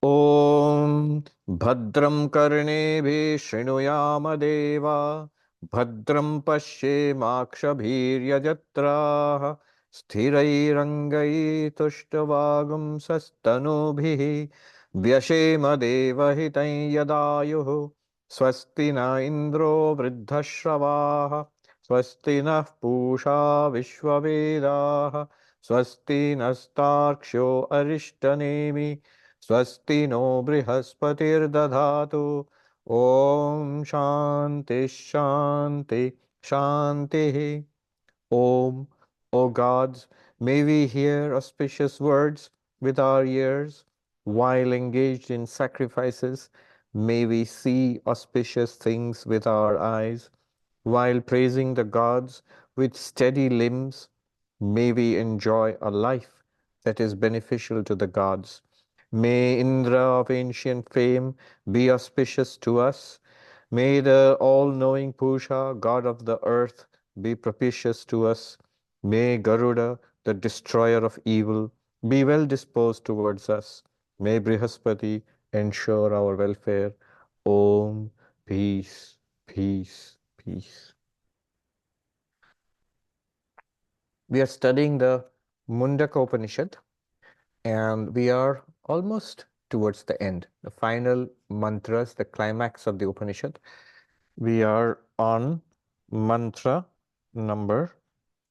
Om Bhadram Karnebi Shrinuyama Deva Bhadram Pashe Makshabhirya Jatra Sthirairangai Tushtavagum Sastanubhi Vyashema Deva Hitai Yadayuhu Swasti na Indro Vriddhashravaha Swasti na Pusha Vishwavedaha Swasti nastarksho Arishtanemi Svasti no बृहस्पतिर्दधातु Om Shanti Shanti Shanti. Om. O gods, may we hear auspicious words with our ears while engaged in sacrifices. May we see auspicious things with our eyes while praising the gods with steady limbs. May we enjoy a life that is beneficial to the gods. May Indra of ancient fame be auspicious to us. May the all-knowing Pusha, god of the earth, be propitious to us. May Garuda, the destroyer of evil, be well disposed towards us. May Brihaspati ensure our welfare. Om, peace, peace, peace. We are studying the Mundaka Upanishad, and we are almost towards the end, the final mantras, the climax of the Upanishad. We are on mantra number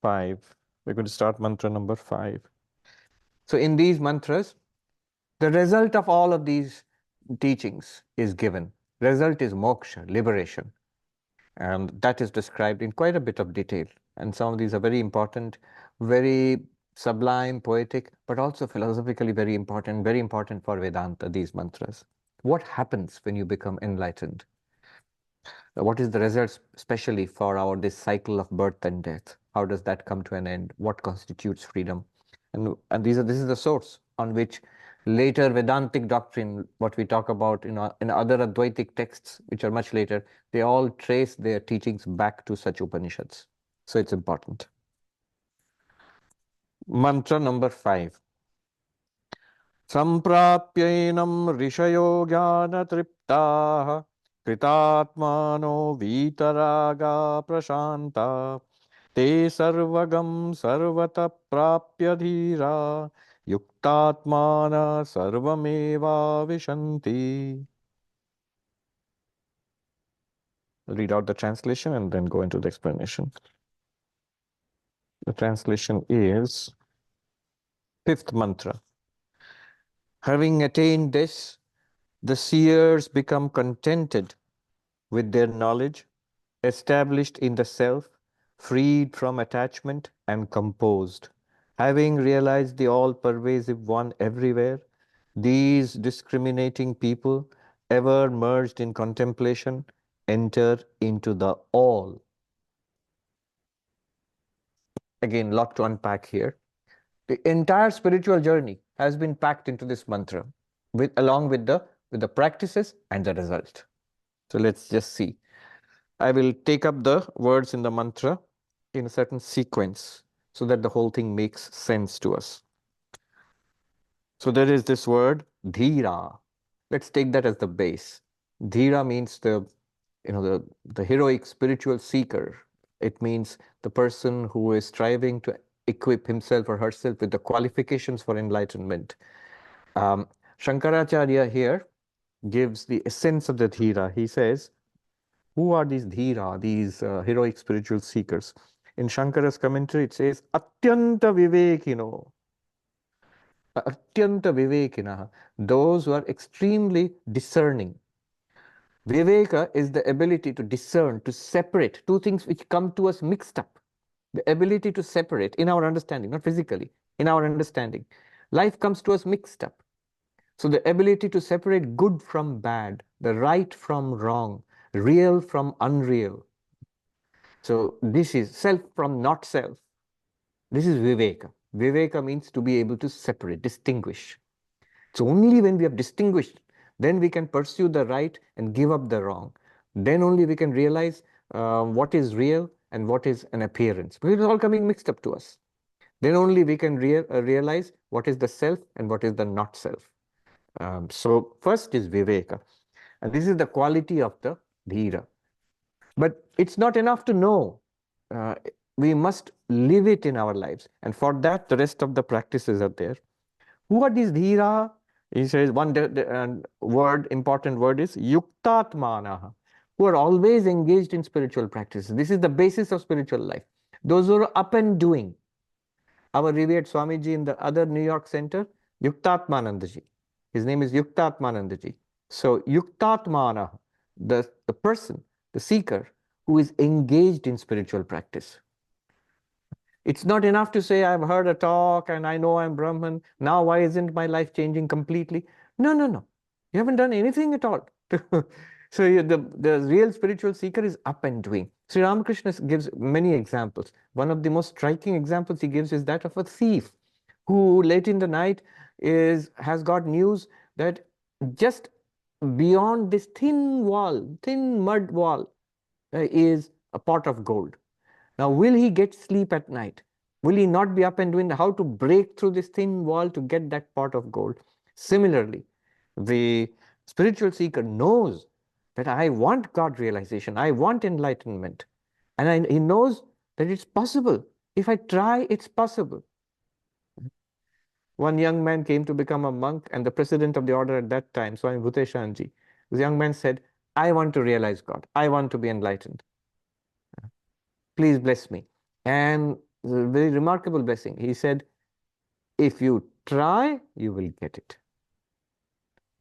5. We're going to start mantra number 5. So in these mantras, the result of all of these teachings is given. Result is moksha, liberation. And that is described in quite a bit of detail. And some of these are very important, very sublime, poetic, but also philosophically very important for Vedanta, these mantras. What happens when you become enlightened? What is the result, especially for this cycle of birth and death? How does that come to an end? What constitutes freedom? And this is the source on which later Vedantic doctrine, what we talk about in other Advaitic texts, which are much later, they all trace their teachings back to such Upanishads. So it's important. Mantra number 5. Samprapyainam rishayo jnana triptaha kritatmano vitaraga prashanta te sarvagam sarvata prapya dhira yuktatmana sarvameva vishanti. I'll read out the translation and then go into the explanation. The translation is 5th mantra. Having attained this, the seers become contented with their knowledge, established in the self, freed from attachment and composed. Having realized the all-pervasive one everywhere, these discriminating people, ever merged in contemplation, enter into the all. Again, lot to unpack here. The entire spiritual journey has been packed into this mantra, along with the practices and the result. So let's just see. I will take up the words in the mantra in a certain sequence so that the whole thing makes sense to us. So there is this word, dhira. Let's take that as the base. Dhira means the heroic spiritual seeker. It means the person who is striving to equip himself or herself with the qualifications for enlightenment. Shankaracharya here gives the essence of the dhira. He says, who are these dhira, these heroic spiritual seekers? In Shankara's commentary, it says, Atyanta Vivekino. Atyanta Vivekina, those who are extremely discerning. Viveka is the ability to discern, to separate two things which come to us mixed up. The ability to separate in our understanding, not physically, in our understanding. Life comes to us mixed up. So the ability to separate good from bad, the right from wrong, real from unreal. So this is self from not self. This is Viveka. Viveka means to be able to separate, distinguish. So only when we have distinguished, then we can pursue the right and give up the wrong. Then only we can realize what is real and what is an appearance. Because it's all coming mixed up to us. Then only we can realize what is the self and what is the not self. So first is viveka, and this is the quality of the dhira. But it's not enough to know. Uh, we must live it in our lives, and for that, the rest of the practices are there. Who are these dhira? He says one word, important word is yuktatmanaha, who are always engaged in spiritual practices. This is the basis of spiritual life. Those who are up and doing. Our revered Swamiji in the other New York center, Yuktatmanandaji. His name is Yuktatmanandaji. So Yuktatmana, the person, the seeker, who is engaged in spiritual practice. It's not enough to say, I've heard a talk and I know I'm Brahman. Now, why isn't my life changing completely? No, no, no. You haven't done anything at all. So the real spiritual seeker is up and doing. Sri Ramakrishna gives many examples. One of the most striking examples he gives is that of a thief who late in the night has got news that just beyond this thin wall, thin mud wall, is a pot of gold. Now, will he get sleep at night? Will he not be up and doing how to break through this thin wall to get that pot of gold? Similarly, the spiritual seeker knows that I want God realization, I want enlightenment. And he knows that it's possible. If I try, it's possible. One young man came to become a monk, and the president of the order at that time, Swami Bhuteshanji, this young man said, I want to realize God. I want to be enlightened. Please bless me. And a very remarkable blessing. He said, if you try, you will get it.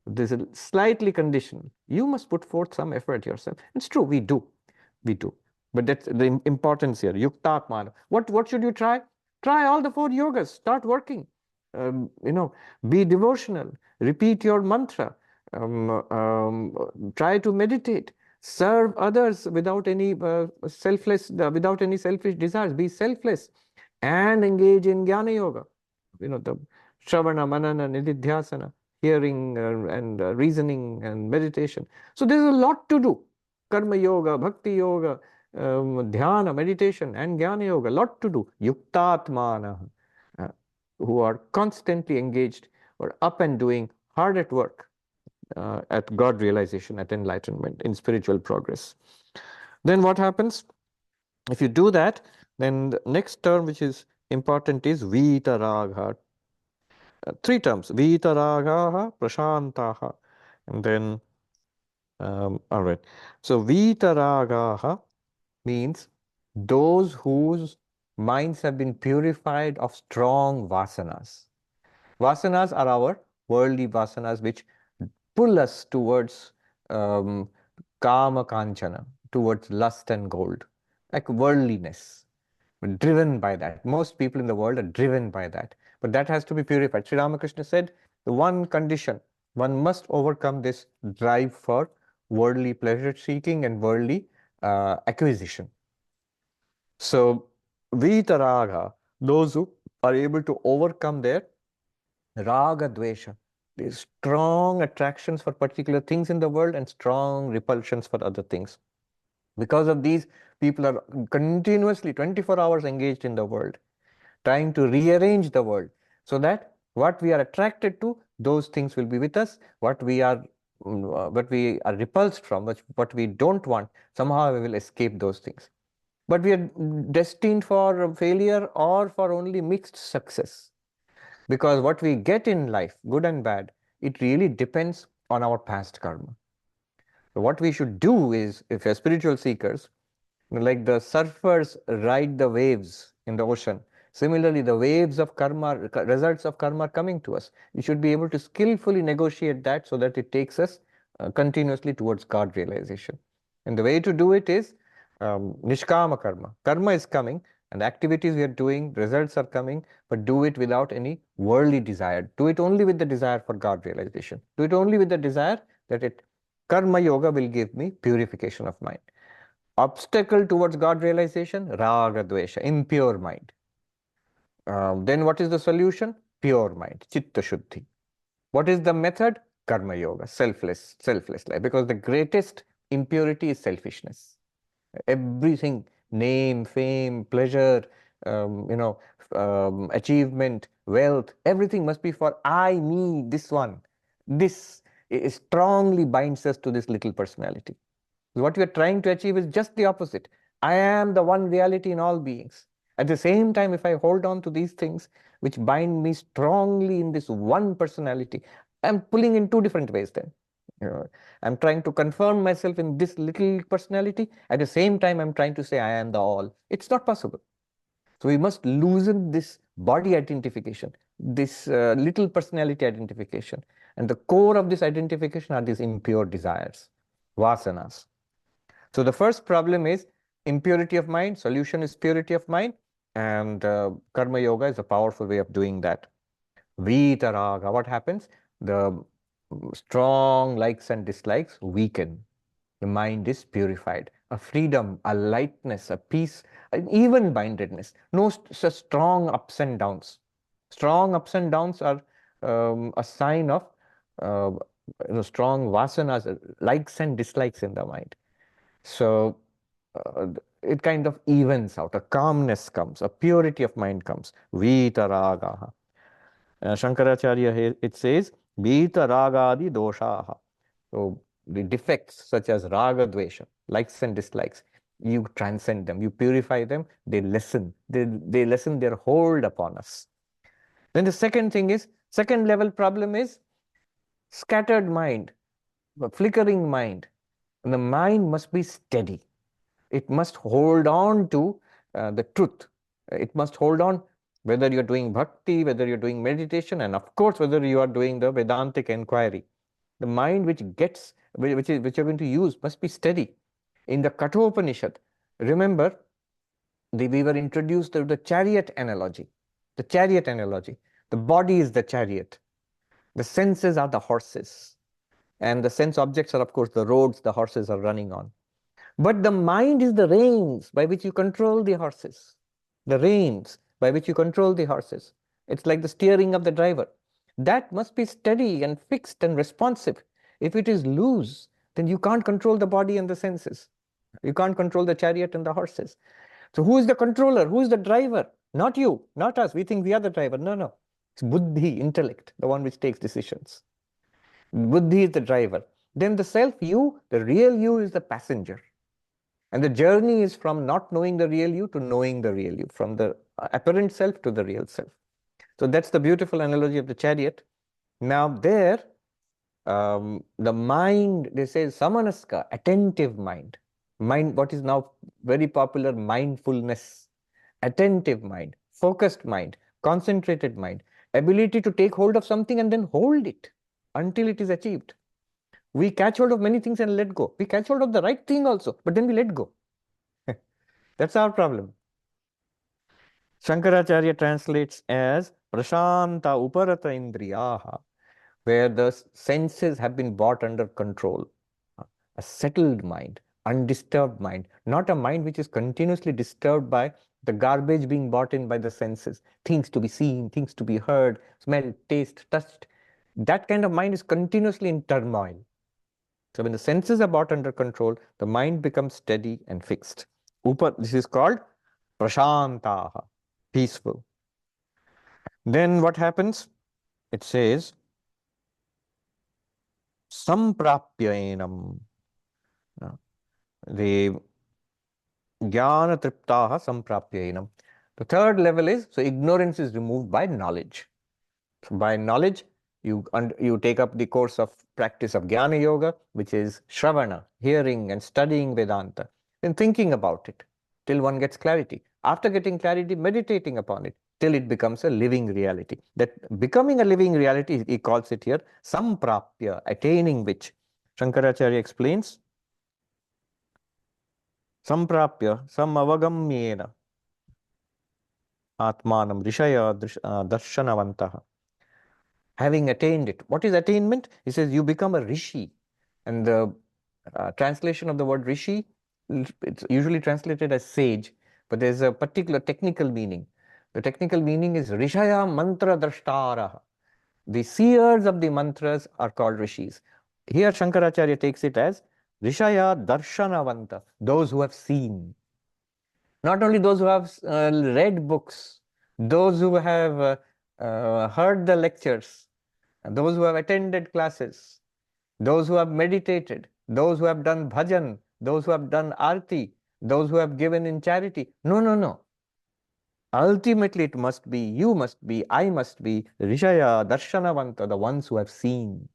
This is slightly conditional. You must put forth some effort yourself. It's true, we do. We do. But that's the importance here. Yuktatmana. What should you try? Try all the 4 yogas. Start working. Be devotional. Repeat your mantra. Try to meditate. Serve others without any without any selfish desires. Be selfless and engage in jnana yoga. The shravana, manana, nididhyasana, hearing and reasoning and meditation. So there's a lot to do. Karma yoga, bhakti yoga, dhyana, meditation, and jnana yoga. A lot to do. Yuktatmana, who are constantly engaged or up and doing, hard at work. At God realization, at enlightenment, in spiritual progress. Then what happens? If you do that, then the next term which is important is Vitaragha. 3 terms, Vitaragha, Prashantaha. And then, all right. So Vitaragha means those whose minds have been purified of strong vasanas. Vasanas are our worldly vasanas which pull us towards kama kanchana, towards lust and gold, like worldliness. We're driven by that. Most people in the world are driven by that. But that has to be purified. Sri Ramakrishna said, the one condition, one must overcome this drive for worldly pleasure seeking and worldly acquisition. So, Vitaraga, those who are able to overcome their raga dvesha, these strong attractions for particular things in the world and strong repulsions for other things. Because of these, people are continuously 24 hours engaged in the world, trying to rearrange the world so that what we are attracted to, those things will be with us. What we are repulsed from, what we don't want, somehow we will escape those things. But we are destined for failure or for only mixed success. Because what we get in life, good and bad, it really depends on our past karma. So what we should do is, if we are spiritual seekers, like the surfers ride the waves in the ocean, similarly the waves of karma, results of karma are coming to us. We should be able to skillfully negotiate that so that it takes us continuously towards God realization. And the way to do it is nishkama karma. Karma is coming, and the activities we are doing, results are coming, but do it without any worldly desire. Do it only with the desire for God realization. Do it only with the desire that karma yoga will give me purification of mind. Obstacle towards God realization, raga dvesha, impure mind. Then what is the solution? Pure mind, chitta shuddhi. What is the method? Karma yoga, selfless life. Because the greatest impurity is selfishness. Everything, name, fame, pleasure, achievement, wealth, everything must be for I, me, this one. This strongly binds us to this little personality. What we are trying to achieve is just the opposite. I am the one reality in all beings. At the same time, if I hold on to these things which bind me strongly in this one personality, I'm pulling in two different ways then. I'm trying to confirm myself in this little personality. At the same time, I'm trying to say I am the all. It's not possible. So we must loosen this body identification, this little personality identification. And the core of this identification are these impure desires, vasanas. So the first problem is impurity of mind. Solution is purity of mind. And karma yoga is a powerful way of doing that. Vitaraga, what happens? The strong likes and dislikes weaken. The mind is purified. A freedom, a lightness, a peace, an even-mindedness. No such strong ups and downs. Strong ups and downs are a sign of uh, strong vasanas, likes and dislikes in the mind. So it kind of evens out. A calmness comes, a purity of mind comes. Vitaragaha. Shankaracharya, it says, Vitaragadi doshaha. So the defects such as raga dvesha, likes and dislikes, you transcend them, you purify them, they lessen. They lessen their hold upon us. Then the second thing is, second level problem is scattered mind, flickering mind. And the mind must be steady. It must hold on to the truth. It must hold on whether you're doing bhakti, whether you're doing meditation, and of course, whether you are doing the Vedantic inquiry. The mind which you're going to use must be steady. In the Katha Upanishad, remember, we were introduced to the chariot analogy. The chariot analogy. The body is the chariot. The senses are the horses. And the sense objects are, of course, the roads the horses are running on. But the mind is the reins by which you control the horses. The reins by which you control the horses. It's like the steering of the driver. That must be steady and fixed and responsive. If it is loose, then you can't control the body and the senses. You can't control the chariot and the horses. So who is the controller? Who is the driver? Not you, not us. We think we are the driver. No, no. It's buddhi, intellect, the one which takes decisions. Buddhi is the driver. Then the self, you, the real you is the passenger. And the journey is from not knowing the real you to knowing the real you, from the apparent self to the real self. So that's the beautiful analogy of the chariot. Now there, the mind, they say samanaska, attentive mind. Mind, what is now very popular, mindfulness. Attentive mind, focused mind, concentrated mind, ability to take hold of something and then hold it until it is achieved. We catch hold of many things and let go. We catch hold of the right thing also, but then we let go. That's our problem. Shankaracharya translates as prashanta uparata indriyaha, where the senses have been brought under control. A settled mind, undisturbed mind, not a mind which is continuously disturbed by the garbage being brought in by the senses, things to be seen, things to be heard, smelled, tasted, touched. That kind of mind is continuously in turmoil. So when the senses are brought under control, the mind becomes steady and fixed. This is called prashantaha, peaceful. Then what happens? It says, samprapyaenam. The jnana triptaha samprapyaenam. The third level is, so ignorance is removed by knowledge. So by knowledge, you take up the course of practice of jnana yoga, which is shravana, hearing and studying Vedanta, then thinking about it till one gets clarity. After getting clarity, meditating upon it till it becomes a living reality. That becoming a living reality, he calls it here, samprapya, attaining which. Shankaracharya explains, samprapya, samavagamyena, atmanam rishaya darshanavantah. Having attained it. What is attainment? He says you become a rishi. And the translation of the word rishi, it's usually translated as sage, but there's a particular technical meaning. The technical meaning is rishaya mantra drashtara. The seers of the mantras are called rishis. Here Shankaracharya takes it as rishaya darshanavanta, those who have seen. Not only those who have read books, those who have heard the lectures, And those who have attended classes, those who have meditated, those who have done bhajan, those who have done arti, those who have given in charity. No, no, no. Ultimately, it must be, you must be, I must be, Rishaya, Darshanavanta, the ones who have seen,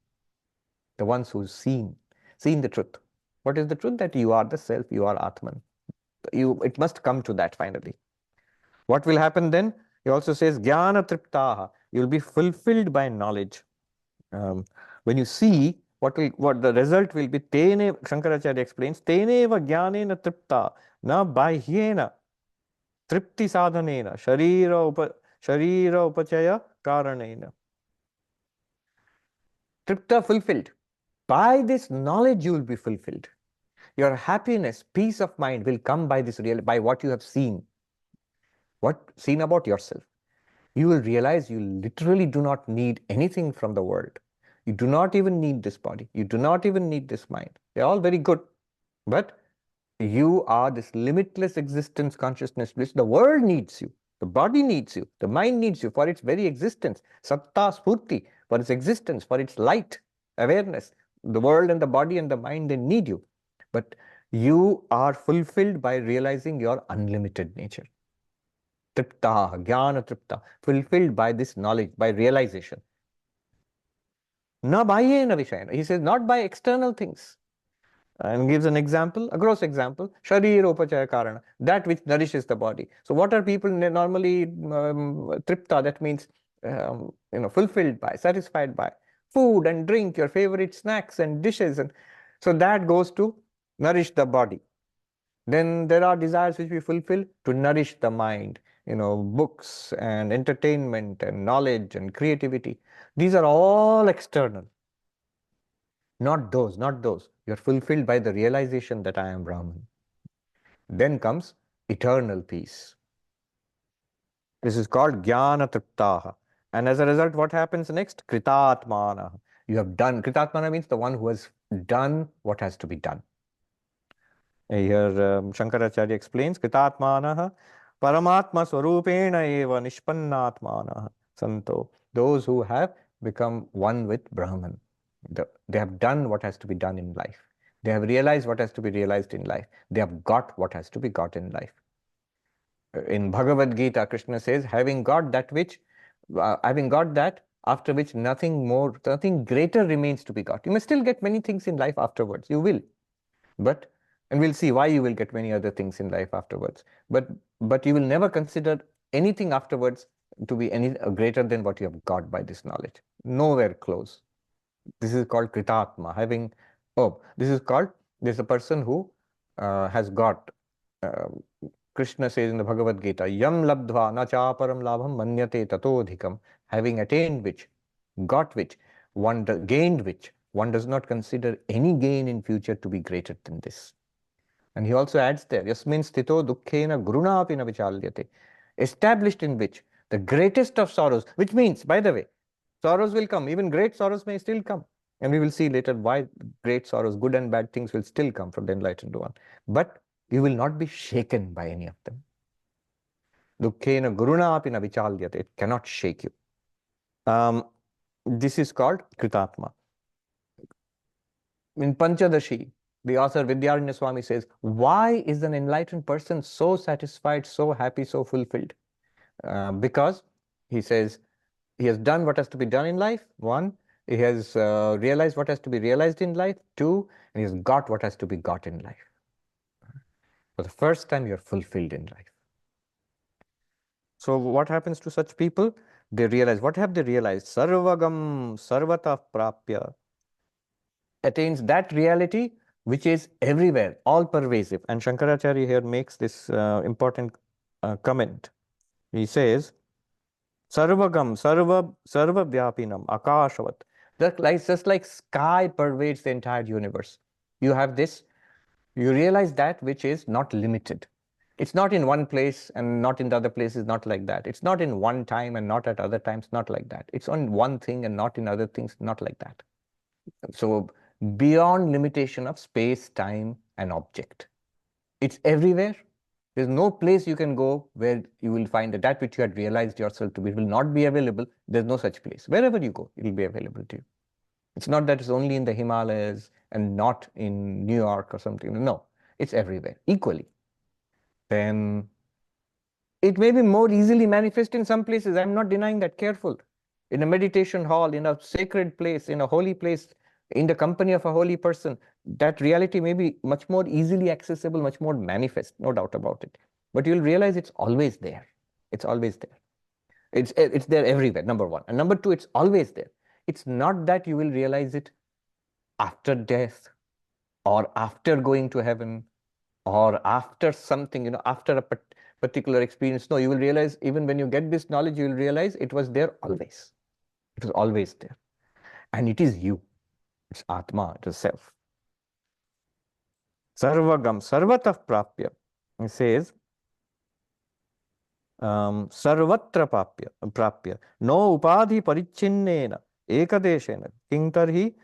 the ones who've seen the truth. What is the truth? That you are the self, you are Atman. It must come to that finally. What will happen then? He also says, Jnana Triptaha, you'll be fulfilled by knowledge. When you see, what the result will be, Tene, Shankaracharya explains, Teneva Jnanena Tripta, na bahyena Tripti sadhanena, sharira upachaya karanena. Tripta, fulfilled. By this knowledge you will be fulfilled. Your happiness, peace of mind will come by this by what you have seen. What seen about yourself. You will realize you literally do not need anything from the world. You do not even need this body. You do not even need this mind. They're all very good. But you are this limitless existence consciousness bliss. The world needs you. The body needs you. The mind needs you for its very existence. Satta spurti, for its existence, for its light, awareness. The world and the body and the mind, they need you. But you are fulfilled by realizing your unlimited nature. Tripta, jnana tripta, fulfilled by this knowledge, by realization. Na bahyena vishayena. He says, not by external things. And gives an example, a gross example, sharira upachaya karana, that which nourishes the body. So what are people normally tripta, that means fulfilled by, satisfied by? Food and drink, your favorite snacks and dishes. And so that goes to nourish the body. Then there are desires which we fulfill to nourish the mind, books and entertainment and knowledge and creativity. These are all external. Not those, not those. You're fulfilled by the realization that I am Brahman. Then comes eternal peace. This is called Jnana Triptaha. And as a result, what happens next? Kritatmana. You have done. Kritatmana means the one who has done what has to be done. Here Shankaracharya explains, Kritatmana Paramatma Swarupena eva Nishpannatmana Santo. Those who have become one with Brahman. They have done what has to be done in life. They have realized what has to be realized in life. They have got what has to be got in life. In Bhagavad Gita, Krishna says, having got that, after which nothing greater remains to be got. You may still get many things in life afterwards. You will. And we'll see why you will get many other things in life afterwards. But you will never consider anything afterwards to be any greater than what you have got by this knowledge. Nowhere close. This is called Kritatma. There's a person who has got, Krishna says in the Bhagavad Gita, Yam labdva na chaparam labham manyate tatodhikam. Having attained which, got which, gained which, one does not consider any gain in future to be greater than this. And he also adds there, Yasmin sthito dukkhena gurunapi na vichalyate. Established in which, the greatest of sorrows, which means, by the way, sorrows will come, even great sorrows may still come. And we will see later why great sorrows, good and bad things will still come from the enlightened one. But you will not be shaken by any of them. Dukkhena gurunapi na vichalyate. It cannot shake you. This is called Kritatma. In Panchadashi, the author Vidyaranya Swami says, why is an enlightened person so satisfied, so happy, so fulfilled? Because, he says, he has done what has to be done in life, one. He has realized what has to be realized in life, two. And he has got what has to be got in life. For the first time, you're fulfilled in life. So what happens to such people? They realize, what have they realized? Sarvagam sarvata prapya. Attains that reality which is everywhere, all pervasive. And Shankaracharya here makes this important comment. He says, Sarvagam, sarva vyapinam, akashavat. Just like sky pervades the entire universe. You have this, you realize that which is not limited. It's not in one place and not in the other places, not like that. It's not in one time and not at other times, not like that. It's on one thing and not in other things, not like that. So beyond limitation of space, time, and object. It's everywhere There's no place you can go where you will find that which you had realized yourself to be will not be available. There's no such place. Wherever you go, it will be available to you. It's not that it's only in the Himalayas and not in New York or something. No, it's everywhere equally. Then it may be more easily manifest in some places. I'm not denying that. Careful. In a meditation hall, in a sacred place, in a holy place, in the company of a holy person, that reality may be much more easily accessible, much more manifest, no doubt about it. But you'll realize it's always there. It's always there. It's there everywhere, number one. And number two, it's always there. It's not that you will realize it after death or after going to heaven or after something, after a particular experience. No, you will realize even when you get this knowledge, you will realize it was there always. It was always there. And it is you. It's Atma, it is self. Sarvagam, sarvatah prapya. It says, sarvatra prapya. No upadhi parichinnena ekadeshena. Kintarhi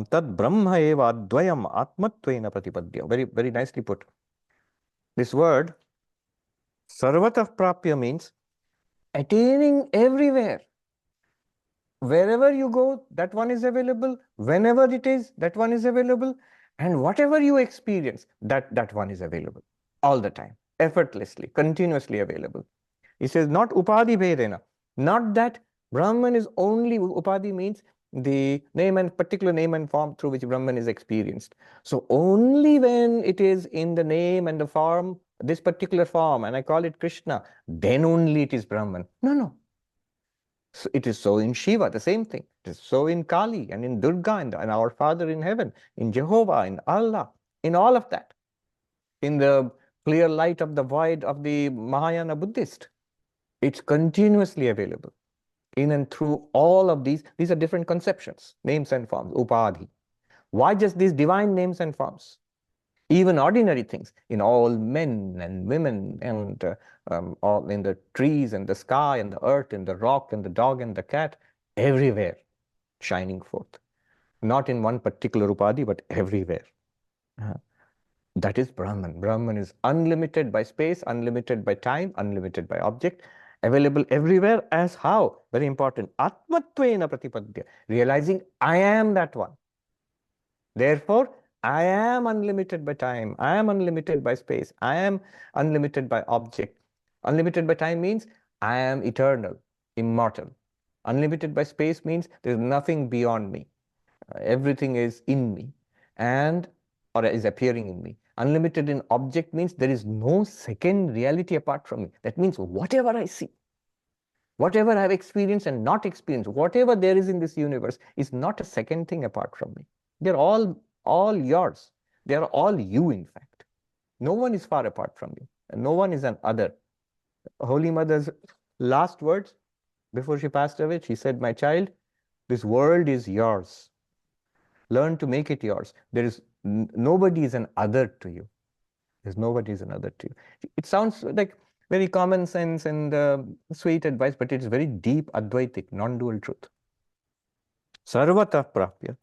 tad brahma eva advayam atmatvena pratipadya. Very, very nicely put. This word, sarvatah prapya, means attaining everywhere. Wherever you go, that one is available. Whenever it is, that one is available. And whatever you experience, that one is available. All the time. Effortlessly, continuously available. He says, not upadhi bhedena. Not that Brahman is only, upadhi means the name and particular name and form through which Brahman is experienced. So only when it is in the name and the form, this particular form, and I call it Krishna, then only it is Brahman. No, no. So it is so in Shiva, the same thing. It is so in Kali and in Durga and our Father in heaven, in Jehovah, in Allah, in all of that. In the clear light of the void of the Mahayana Buddhist. It's continuously available. In and through all of these are different conceptions, names and forms, upadhi. Why just these divine names and forms? Even ordinary things, in all men and women and all in the trees and the sky and the earth and the rock and the dog and the cat, everywhere shining forth. Not in one particular upadhi, but everywhere. That is Brahman. Brahman is unlimited by space, unlimited by time, unlimited by object, available everywhere as how? Very important. Atmatvena pratipadya. Realizing I am that one. Therefore, I am unlimited by time. I am unlimited by space. I am unlimited by object. Unlimited by time means I am eternal, immortal. Unlimited by space means there is nothing beyond me. Everything is in me and or is appearing in me. Unlimited in object means there is no second reality apart from me. That means whatever I see, whatever I have experienced and not experienced, whatever there is in this universe is not a second thing apart from me. They're all yours. They are all you, in fact. No one is far apart from you. And no one is an other. Holy Mother's last words before she passed away, she said, my child, this world is yours. Learn to make it yours. There is nobody is an other to you. There's nobody is an other to you. It sounds like very common sense and sweet advice, but it's very deep Advaitic, non-dual truth. Sarvatah prapya.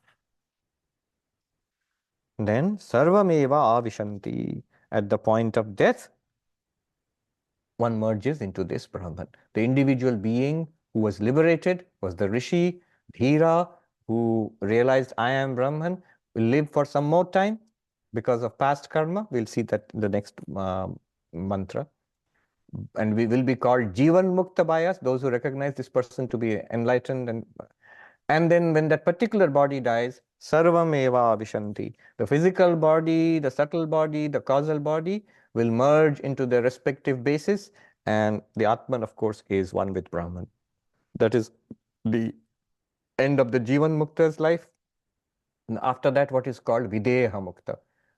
Then sarvameva avishanti. At the point of death, one merges into this Brahman. The individual being who was liberated was the Rishi, Dhira, who realized I am Brahman, will live for some more time because of past karma. We'll see that in the next mantra. And we will be called Jivan Mukta by us, those who recognize this person to be enlightened. And then when that particular body dies, Sarvam eva vishanti. The physical body, the subtle body, the causal body will merge into their respective bases. And the Atman, of course, is one with Brahman. That is the end of the Jivan Mukta's life. And after that, what is called Videha Mukta,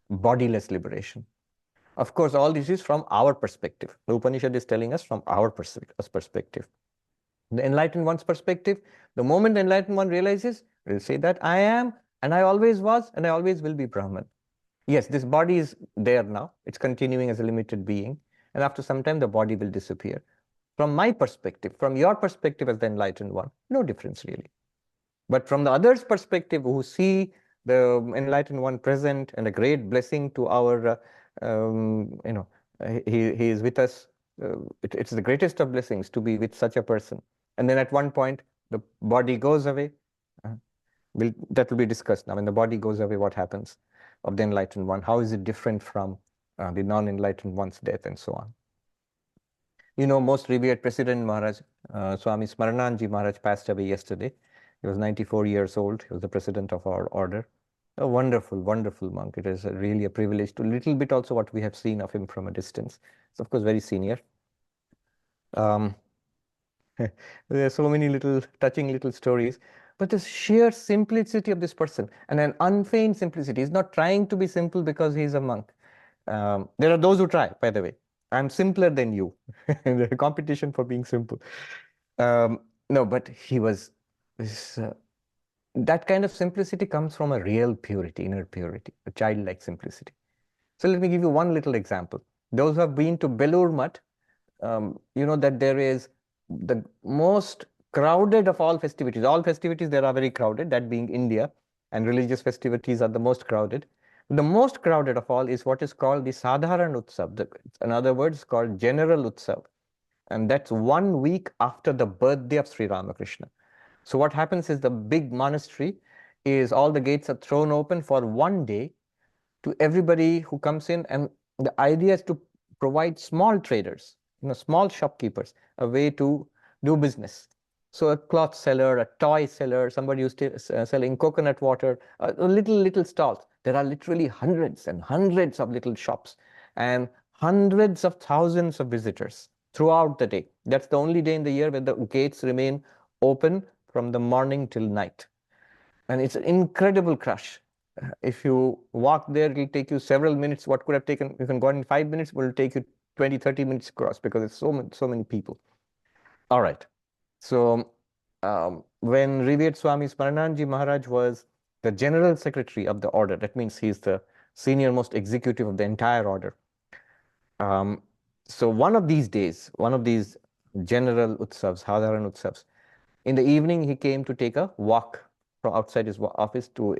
bodiless liberation. Of course, all this is from our perspective. The Upanishad is telling us from our perspective. The enlightened one's perspective, the moment the enlightened one realizes, will say that I am, and I always was, and I always will be Brahman. Yes, this body is there now. It's continuing as a limited being. And after some time, the body will disappear. From my perspective, from your perspective as the enlightened one, no difference really. But from the other's perspective who see the enlightened one present and a great blessing to our He is with us. It's the greatest of blessings to be with such a person. And then at one point, the body goes away. Uh, that will be discussed now. When the body goes away, what happens of the enlightened one? How is it different from the non-enlightened one's death, and so on? You know, most revered President Maharaj, Swami Smarananji Maharaj, passed away yesterday. He was 94 years old. He was the president of our order. A wonderful, wonderful monk. It is really a privilege to little bit also what we have seen of him from a distance. It's of course very senior. Um, there are so many little touching little stories, but the sheer simplicity of this person, and an unfeigned simplicity. He's not trying to be simple because he's a monk. There are those who try, by the way. I'm simpler than you. The competition for being simple. No, but he was this. That kind of simplicity comes from a real purity, inner purity, a childlike simplicity. So let me give you one little example. Those who have been to Belur Mutt, you know that there is the most crowded of all festivities. All festivities there are very crowded, that being India, and religious festivities are the most crowded. The most crowded of all is what is called the Sadharan Utsav. In other words, called General Utsav. And that's 1 week after the birthday of Sri Ramakrishna. So what happens is the big monastery is all the gates are thrown open for 1 day to everybody who comes in. And the idea is to provide small traders, small shopkeepers, a way to do business. So a cloth seller, a toy seller, somebody who's selling coconut water, little stalls. There are literally hundreds and hundreds of little shops and hundreds of thousands of visitors throughout the day. That's the only day in the year when the gates remain open from the morning till night. And it's an incredible crush. If you walk there, it'll take you several minutes. What could have taken, you can go in 5 minutes, will take you 20, 30 minutes across because it's so many people. All right. So when revered Swami Smarananji Maharaj was the general secretary of the order, that means he's the senior most executive of the entire order. So one of these days, one of these general utsavs, Sadharan utsavs, in the evening, he came to take a walk from outside his office to,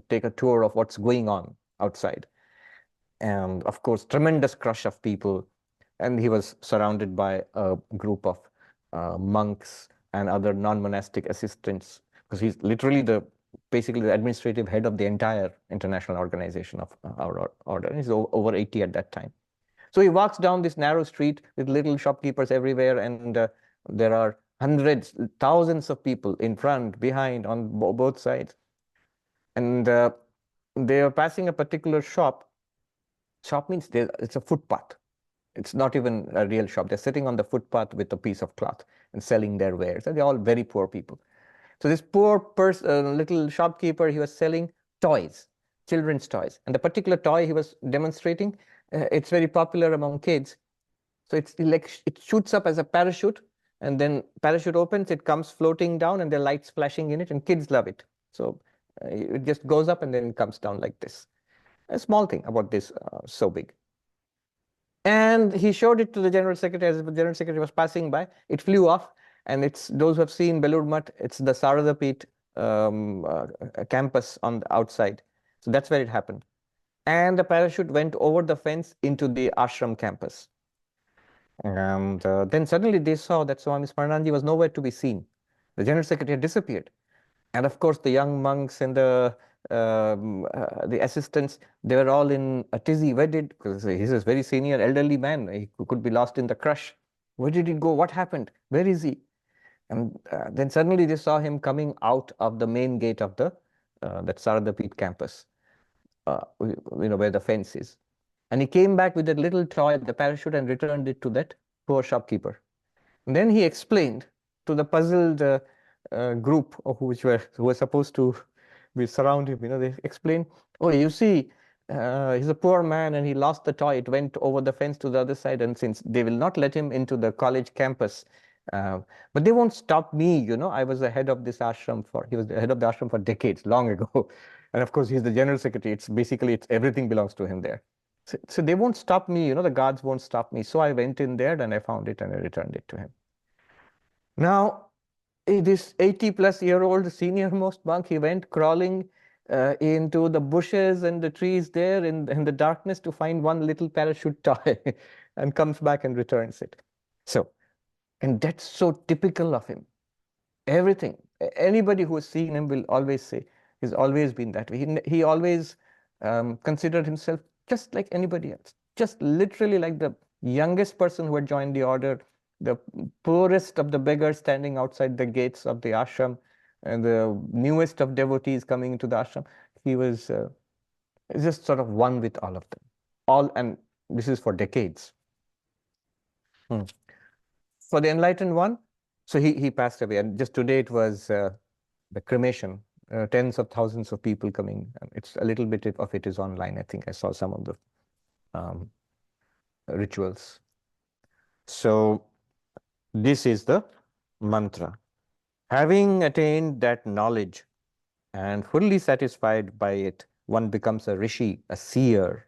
take a tour of what's going on outside. And of course, tremendous crush of people. And he was surrounded by a group of monks and other non-monastic assistants, because he's literally basically the administrative head of the entire international organization of our order. And he's over 80 at that time. So he walks down this narrow street with little shopkeepers everywhere, and there are hundreds, thousands of people in front, behind, on both sides. And they are passing a particular shop. Shop means it's a footpath. It's not even a real shop. They're sitting on the footpath with a piece of cloth and selling their wares. So they're all very poor people. So this poor little shopkeeper, he was selling toys, children's toys. And the particular toy he was demonstrating, it's very popular among kids. So it's like it shoots up as a parachute, and then parachute opens, it comes floating down, and there are lights flashing in it, and kids love it. So it just goes up and then it comes down like this. A small thing about this, so big. And he showed it to the general secretary. As the general secretary was passing by, it flew off. And it's those who have seen Belur Mutt, it's the Saradapet campus on the outside. So that's where it happened. And the parachute went over the fence into the ashram campus. And then suddenly they saw that Swami Smarananji was nowhere to be seen. The general secretary had disappeared. And of course, the young monks and the assistants, they were all in a tizzy. Where because he's a very senior elderly man. He could be lost in the crush. Where did he go? What happened? Where is he? And then suddenly they saw him coming out of the main gate of that Saradapet campus, where the fence is. And he came back with a little toy, the parachute, and returned it to that poor shopkeeper. And then he explained to the puzzled group who were supposed to be surround him. They explained, oh, you see, he's a poor man and he lost the toy. It went over the fence to the other side, and since they will not let him into the college campus, but they won't stop me. I was the head of this ashram he was the head of the ashram for decades, long ago. And of course, he's the general secretary. It's everything belongs to him there. So they won't stop me, the guards won't stop me. So I went in there and I found it and I returned it to him. Now, this 80-plus-year-old senior most monk, he went crawling into the bushes and the trees there in the darkness to find one little parachute toy and comes back and returns it. So, and that's so typical of him. Everything, anybody who has seen him will always say, he's always been that way. He always considered himself just like anybody else, just literally like the youngest person who had joined the order, the poorest of the beggars standing outside the gates of the ashram, and the newest of devotees coming into the ashram. He was just sort of one with all of them. All, and this is for decades. For the enlightened one, so he passed away, and just today it was the cremation. Tens of thousands of people coming. It's a little bit of it is online. I think I saw some of the rituals. So this is the mantra. Having attained that knowledge and fully satisfied by it, one becomes a rishi, a seer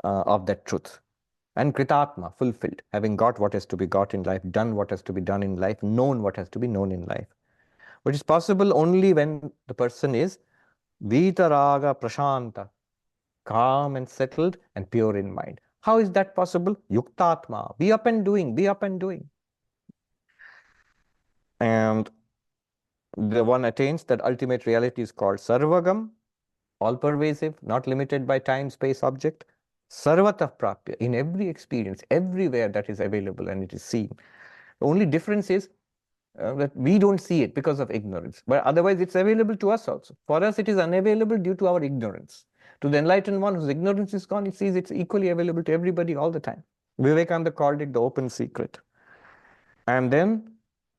of that truth. And kritatma, fulfilled, having got what has to be got in life, done what has to be done in life, known what has to be known in life. Which is possible only when the person is vitaraga prashanta, calm and settled and pure in mind. How is that possible? Yuktatma, be up and doing, be up and doing. And the one attains that ultimate reality is called sarvagam, all-pervasive, not limited by time, space, object. Sarvatah prapya, in every experience, everywhere that is available and it is seen. The only difference is that we don't see it because of ignorance. But otherwise, it's available to us also. For us, it is unavailable due to our ignorance. To the enlightened one whose ignorance is gone, he sees it's equally available to everybody all the time. Vivekananda called it the open secret. And then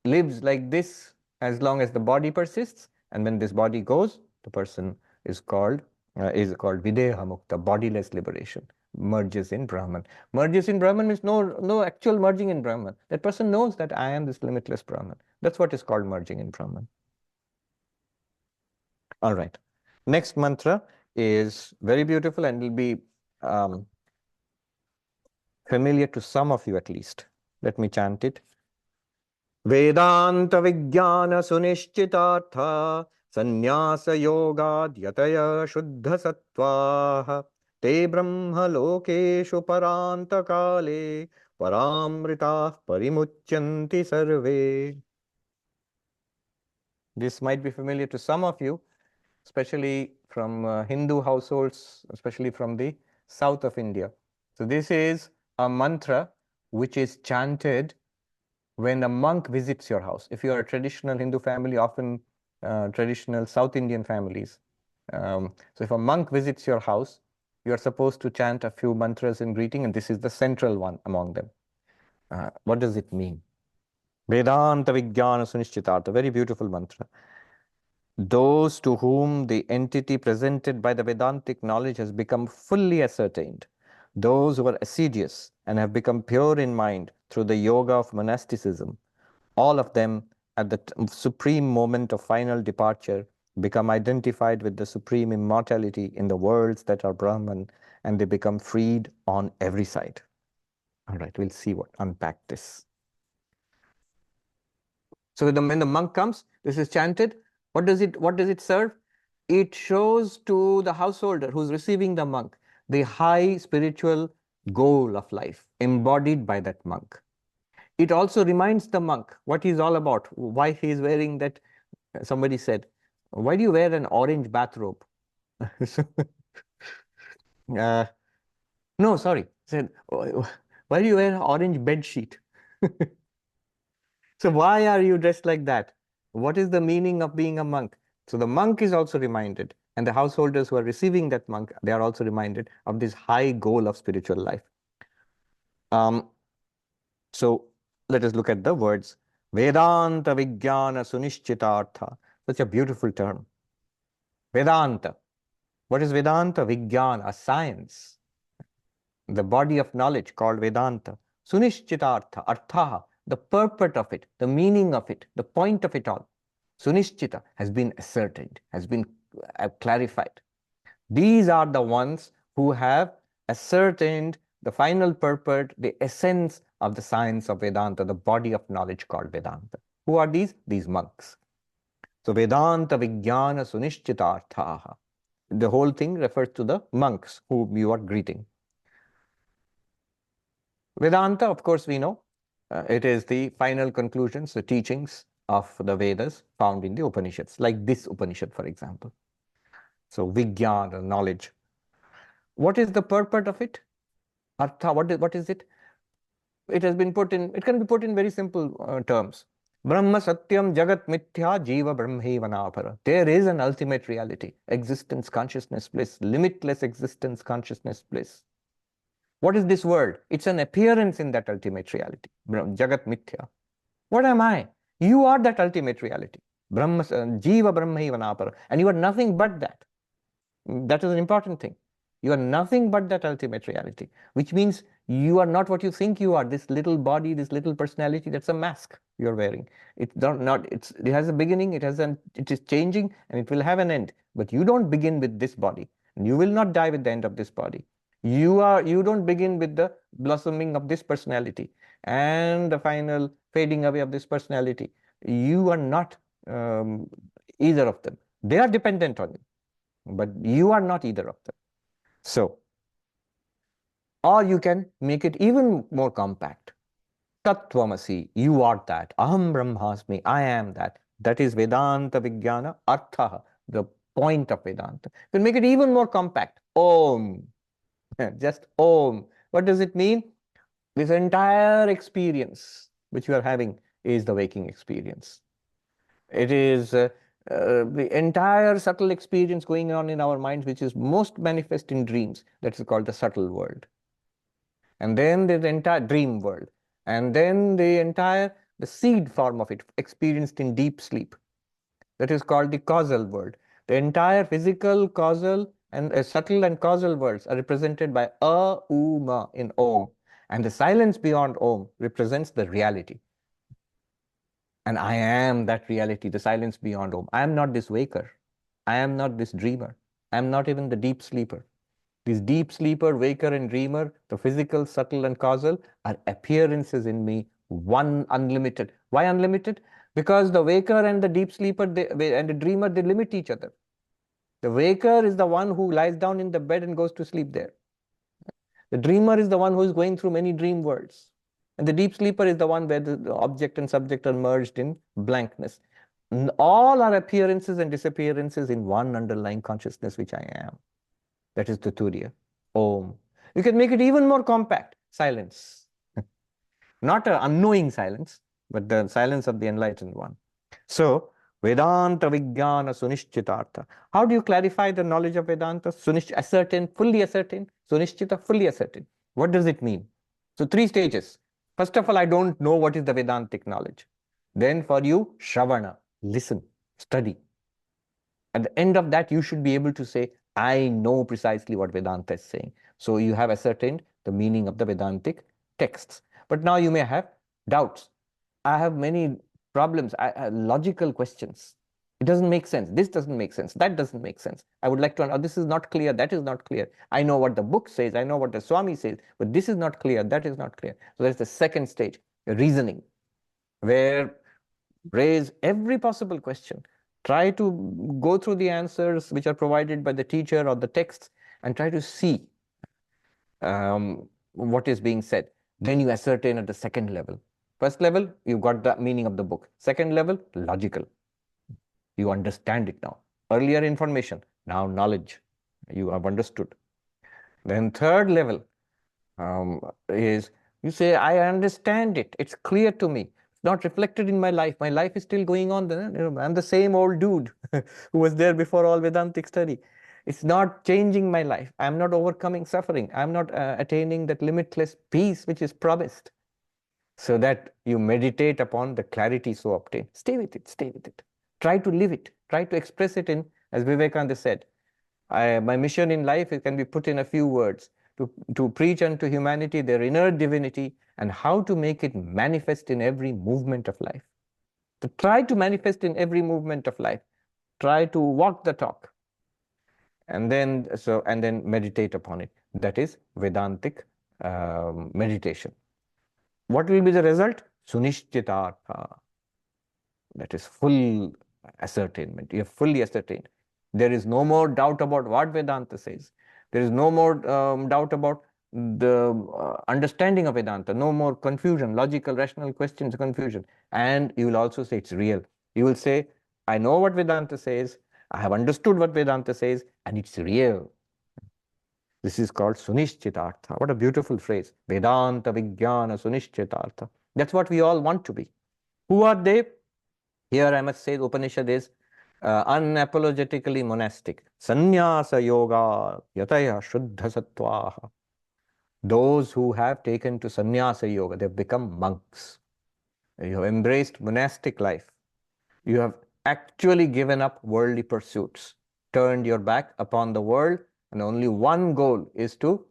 lives like this as long as the body persists. And when this body goes, the person is called videha mukta, bodiless liberation. Merges in Brahman. Merges in Brahman means no actual merging in Brahman. That person knows that I am this limitless Brahman. That's what is called merging in Brahman. All right. Next mantra is very beautiful and will be familiar to some of you at least. Let me chant it. Vedanta Vijnana Sunishchitartha Sannyasa Yoga Dhyataya Shuddha Sattvaha Te Brahma Lokeshu Paranta Kale Paramritah Parimucyanti Sarve. This might be familiar to some of you, especially from Hindu households, especially from the south of India. So this is a mantra which is chanted when a monk visits your house. If you are a traditional Hindu family, often traditional South Indian families. So if a monk visits your house, you are supposed to chant a few mantras in greeting, and this is the central one among them. What does it mean? Vedanta Vijnana Sunishchitartha, very beautiful mantra. Those to whom the entity presented by the Vedantic knowledge has become fully ascertained, those who are assiduous and have become pure in mind through the yoga of monasticism, all of them at the supreme moment of final departure become identified with the supreme immortality in the worlds that are Brahman, and they become freed on every side. All right, we'll see unpack this. So when the monk comes, this is chanted. What does it serve? It shows to the householder who's receiving the monk the high spiritual goal of life embodied by that monk. It also reminds the monk what he's all about, why he's wearing that. Somebody said, why do you wear an orange bathrobe? No, sorry. Said, why do you wear an orange bed sheet? So why are you dressed like that? What is the meaning of being a monk? So the monk is also reminded, and the householders who are receiving that monk, they are also reminded of this high goal of spiritual life. So let us look at the words. Vedanta Vijnana Sunishchitartha. Such a beautiful term. Vedanta. What is Vedanta? Vijnana, a science. The body of knowledge called Vedanta. Sunishchitartha, artha, the purport of it, the meaning of it, the point of it all. Sunishchita has been ascertained, has been clarified. These are the ones who have ascertained the final purport, the essence of the science of Vedanta, the body of knowledge called Vedanta. Who are these? These monks. So Vedanta Vijnana Sunishchitarthaha. The whole thing refers to the monks whom you are greeting. Vedanta, of course, we know, it is the final conclusions, the teachings of the Vedas found in the Upanishads, like this Upanishad, for example. So, Vijnana, knowledge. What is the purport of it? Artha, what is it? It has been put in, it can be put in very simple terms. Brahma Satyam Jagat Mithya Jiva Brahmevanapara. There is an ultimate reality, existence, consciousness, bliss, limitless existence, consciousness, bliss. What is this world? It's an appearance in that ultimate reality. Jagat Mithya. What am I? You are that ultimate reality. Brahma, Jiva Brahmevanapara. And you are nothing but that. That is an important thing. You are nothing but that ultimate reality, which means you are not what you think you are. This little body, this little personality, that's a mask you're wearing. It has a beginning, it is changing, and it will have an end. But you don't begin with this body. And you will not die with the end of this body. You don't begin with the blossoming of this personality and the final fading away of this personality. You are not either of them. They are dependent on you, but you are not either of them. So, or you can make it even more compact. Tattvamasi, you are that. Aham Brahmasmi, I am that. That is Vedanta Vijnana Artha, the point of Vedanta. You can make it even more compact. Om. Just Om. What does it mean? This entire experience which you are having is the waking experience. It is the entire subtle experience going on in our minds, which is most manifest in dreams. That is called the subtle world. And then the entire dream world. And then the seed form of it experienced in deep sleep. That is called the causal world. The entire physical, causal, and subtle and causal worlds are represented by Ma in Om. And the silence beyond Om represents the reality. And I am that reality, the silence beyond Om. I am not this waker. I am not this dreamer. I am not even the deep sleeper. This deep sleeper, waker, and dreamer, the physical, subtle, and causal, are appearances in me, one unlimited. Why unlimited? Because the waker and the deep sleeper and the dreamer, they limit each other. The waker is the one who lies down in the bed and goes to sleep there. The dreamer is the one who is going through many dream worlds. And the deep sleeper is the one where the object and subject are merged in blankness. All are appearances and disappearances in one underlying consciousness, which I am. That is the Turiya, Om. You can make it even more compact, silence. Not an unknowing silence, but the silence of the enlightened one. So, Vedanta Vijnana Sunishchitartha. How do you clarify the knowledge of Vedanta? Ascertain, fully ascertain. Sunishchita, fully ascertain. What does it mean? So, 3 stages. First of all, I don't know what is the Vedantic knowledge. Then for you, Shravana, listen, study. At the end of that, you should be able to say, I know precisely what Vedanta is saying. So you have ascertained the meaning of the Vedantic texts. But now you may have doubts. I have many problems, logical questions. It doesn't make sense. This doesn't make sense. That doesn't make sense. I would like to know, this is not clear. That is not clear. I know what the book says. I know what the Swami says. But this is not clear. That is not clear. So that's the second stage, reasoning, where raise every possible question. Try to go through the answers which are provided by the teacher or the texts and try to see what is being said. Then you ascertain at the second level. First level, you got the meaning of the book. Second level, logical. You understand it now. Earlier information, now knowledge. You have understood. Then third level is you say, I understand it. It's clear to me. It's not reflected in my life. My life is still going on. I'm the same old dude who was there before all Vedantic study. It's not changing my life. I'm not overcoming suffering. I'm not attaining that limitless peace which is promised. So that you meditate upon the clarity so obtained. Stay with it, stay with it. Try to live it. Try to express it in, as Vivekananda said, my mission in life, it can be put in a few words. To preach unto humanity their inner divinity and how to make it manifest in every movement of life. To try to manifest in every movement of life. Try to walk the talk. And then meditate upon it. That is Vedantic meditation. What will be the result? Sunishchitartha. That is full ascertainment. You have fully ascertained. There is no more doubt about what Vedanta says. There is no more doubt about the understanding of Vedanta. No more confusion, logical, rational questions, confusion. And you will also say it's real. You will say, I know what Vedanta says. I have understood what Vedanta says, and it's real. This is called Sunishchitartha. What a beautiful phrase. Vedanta Vijnana Sunishchitartha. That's what we all want to be. Who are they? Here I must say the Upanishad is unapologetically monastic. Sannyasa yoga yataya shuddha sattvaha. Those who have taken to sannyasa yoga, they've become monks. You have embraced monastic life. You have actually given up worldly pursuits, turned your back upon the world, and only one goal is to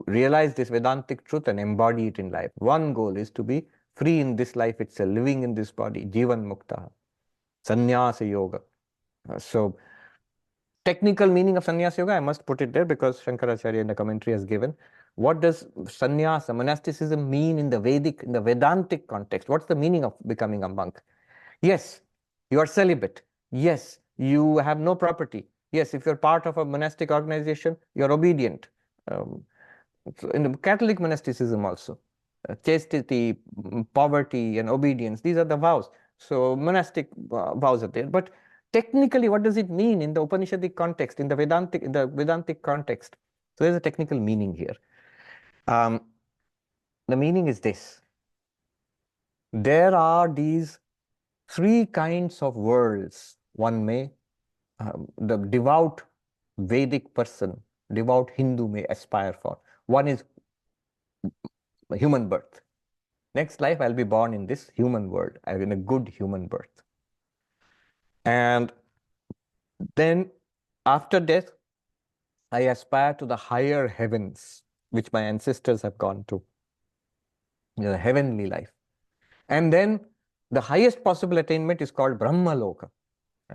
realize this Vedantic truth and embody it in life. One goal is to be free in this life itself, living in this body, Jivan Mukta, Sannyasa Yoga. So, technical meaning of Sannyasa Yoga, I must put it there because Shankaracharya in the commentary has given. What does sannyasa, monasticism mean in the Vedic, in the Vedantic context? What's the meaning of becoming a monk? Yes, you are celibate. Yes, you have no property. Yes, if you're part of a monastic organization, you're obedient. So in the Catholic monasticism also, chastity, poverty, and obedience, these are the vows. So monastic vows are there. But technically, what does it mean in the Upanishadic context, in the Vedantic context? So there's a technical meaning here. The meaning is this. There are these three kinds of worlds one may, the devout Vedic person, devout Hindu may aspire for. One is human birth. Next life, I'll be born in this human world, in a good human birth. And then after death, I aspire to the higher heavens, which my ancestors have gone to, the heavenly life. And then the highest possible attainment is called Brahma Loka,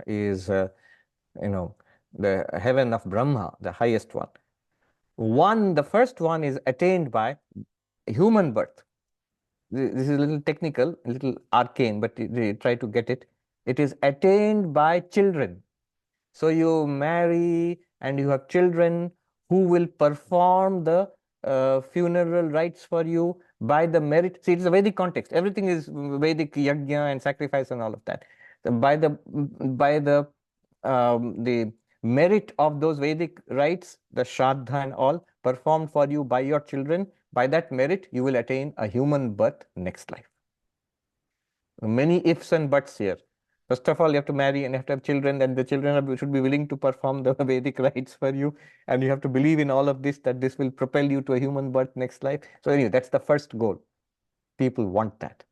is, the heaven of Brahma, the highest one. The first one is attained by human birth. This is a little technical, a little arcane, but try to get it. It is attained by children. So you marry and you have children who will perform the funeral rites for you by the merit. See, it's a Vedic context. Everything is Vedic yajna and sacrifice and all of that. By the merit of those Vedic rites, the Shraddha and all performed for you by your children, by that merit, you will attain a human birth next life. Many ifs and buts here. First of all, you have to marry and you have to have children, and the children should be willing to perform the Vedic rites for you. And you have to believe in all of this, that this will propel you to a human birth next life. So anyway, that's the first goal. People want that.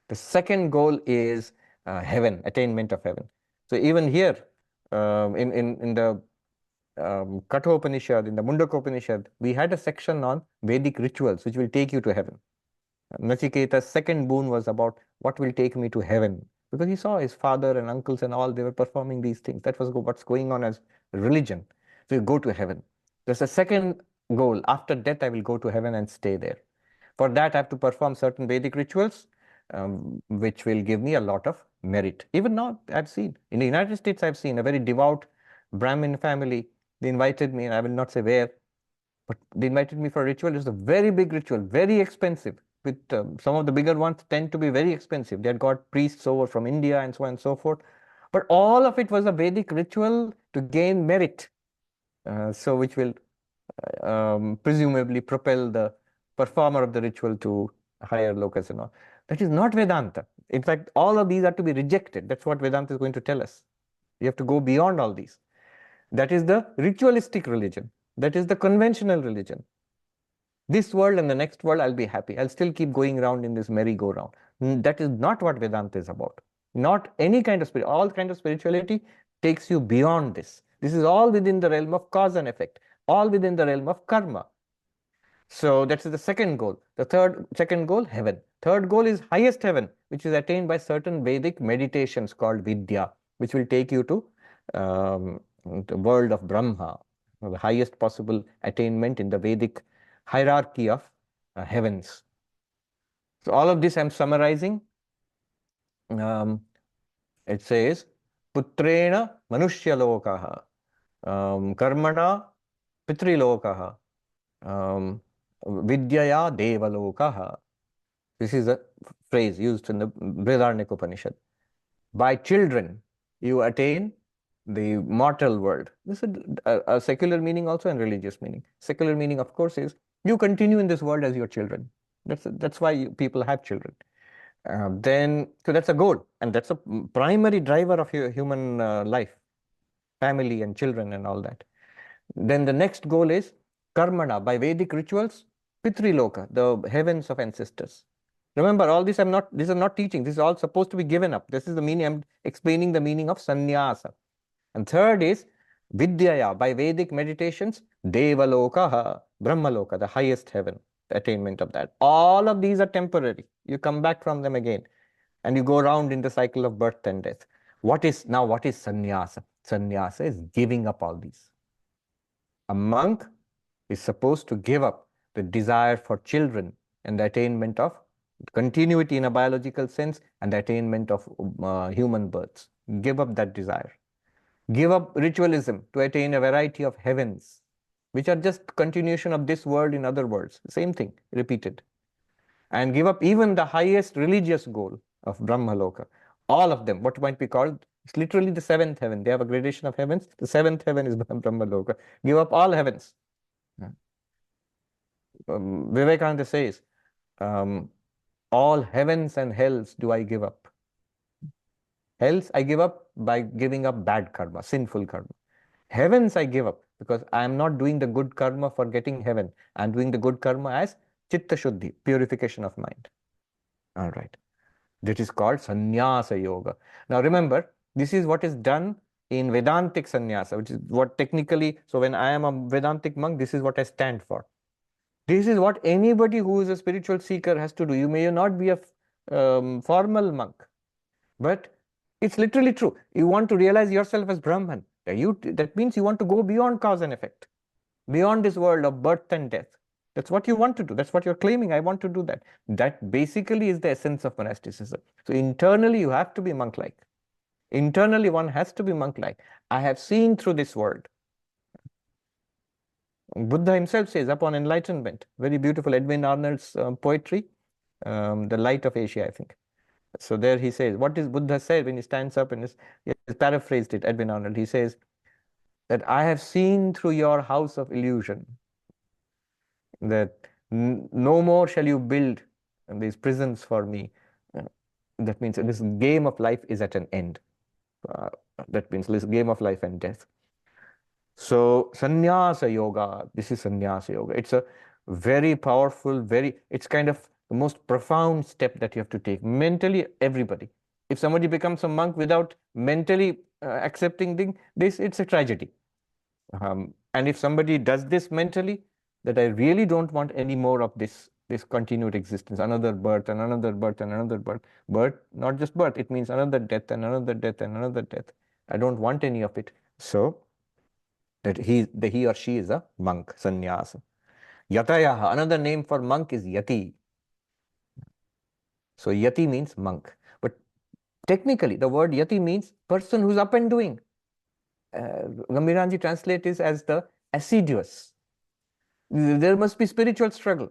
The second goal is heaven, attainment of heaven. So even here, in the Katha Upanishad, in the Mundaka Upanishad, we had a section on Vedic rituals, which will take you to heaven. Nachiketa's second boon was about what will take me to heaven. Because he saw his father and uncles and all, they were performing these things. That was what's going on as religion. So you go to heaven. There's a second goal. After death, I will go to heaven and stay there. For that, I have to perform certain Vedic rituals, which will give me a lot of merit. Even now, I've seen, in the United States, I've seen a very devout Brahmin family. They invited me, and I will not say where, but they invited me for a ritual. It was a very big ritual, very expensive. With some of the bigger ones tend to be very expensive. They had got priests over from India and so on and so forth. But all of it was a Vedic ritual to gain merit, so which will presumably propel the performer of the ritual to higher lokas and all. That is not Vedanta. In fact, all of these are to be rejected. That's what Vedanta is going to tell us. You have to go beyond all these. That is the ritualistic religion. That is the conventional religion. This world and the next world, I'll be happy. I'll still keep going around in this merry-go-round. That is not what Vedanta is about. Not any kind of spirit. All kind of spirituality takes you beyond this. This is all within the realm of cause and effect. All within the realm of karma. So that's the second goal. The second goal, heaven. Third goal is highest heaven, which is attained by certain Vedic meditations called Vidya, which will take you to the world of Brahma, the highest possible attainment in the Vedic hierarchy of heavens. So all of this I'm summarizing. It says, Putrena manushya lokaha, karmana pitrilokaha, vidyaya devalokaha. This is a phrase used in the Brihadaranyaka Upanishad. By children, you attain the mortal world. This is a secular meaning also and religious meaning. Secular meaning, of course, is you continue in this world as your children. That's why people have children. So that's a goal, and that's a primary driver of your human life, family and children and all that. Then the next goal is karmana, by Vedic rituals, pitriloka, the heavens of ancestors. Remember, all this these are not teaching. This is all supposed to be given up. This is the meaning. I'm explaining the meaning of sannyasa. And third is vidyaya, by Vedic meditations, devaloka, brahmaloka, the highest heaven, the attainment of that. All of these are temporary. You come back from them again, and you go around in the cycle of birth and death. What is sannyasa? Sannyasa is giving up all these. A monk is supposed to give up the desire for children and the attainment of continuity in a biological sense and the attainment of human births. Give up that desire. Give up ritualism to attain a variety of heavens, which are just continuation of this world in other worlds. Same thing, repeated. And give up even the highest religious goal of Brahmaloka. All of them, what might be called, it's literally the seventh heaven. They have a gradation of heavens. The seventh heaven is Brahmaloka. Give up all heavens. Vivekananda says, all heavens and hells do I give up. Hells I give up by giving up bad karma, sinful karma. Heavens I give up because I am not doing the good karma for getting heaven. I am doing the good karma as chitta shuddhi, purification of mind. All right. That is called sannyasa yoga. Now remember, this is what is done in Vedantic sannyasa, which is what technically, so when I am a Vedantic monk, this is what I stand for. This is what anybody who is a spiritual seeker has to do. You may not be a formal monk, but it's literally true. You want to realize yourself as Brahman. That means you want to go beyond cause and effect, beyond this world of birth and death. That's what you want to do. That's what you're claiming. I want to do that. That basically is the essence of monasticism. So internally, you have to be monk-like. Internally, one has to be monk-like. I have seen through this world. Buddha himself says, upon enlightenment, very beautiful Edwin Arnold's poetry, The Light of Asia, I think. So there he says, what is Buddha said when he stands up and he has paraphrased it, Edwin Arnold. He says that I have seen through your house of illusion that no more shall you build these prisons for me. That means this game of life is at an end. That means this game of life and death. So sannyasa yoga, this is sannyasa yoga. It's a very powerful, it's kind of the most profound step that you have to take. Mentally, everybody. If somebody becomes a monk without mentally accepting this, it's a tragedy. And if somebody does this mentally, that I really don't want any more of this continued existence, another birth and another birth and another birth. Birth, not just birth, it means another death and another death and another death. I don't want any of it. So that he or she is a monk, sannyasa. Yatayaha, another name for monk is yati. So yati means monk. But technically, the word yati means person who's up and doing. Gambhiranji translates it as the assiduous. There must be spiritual struggle.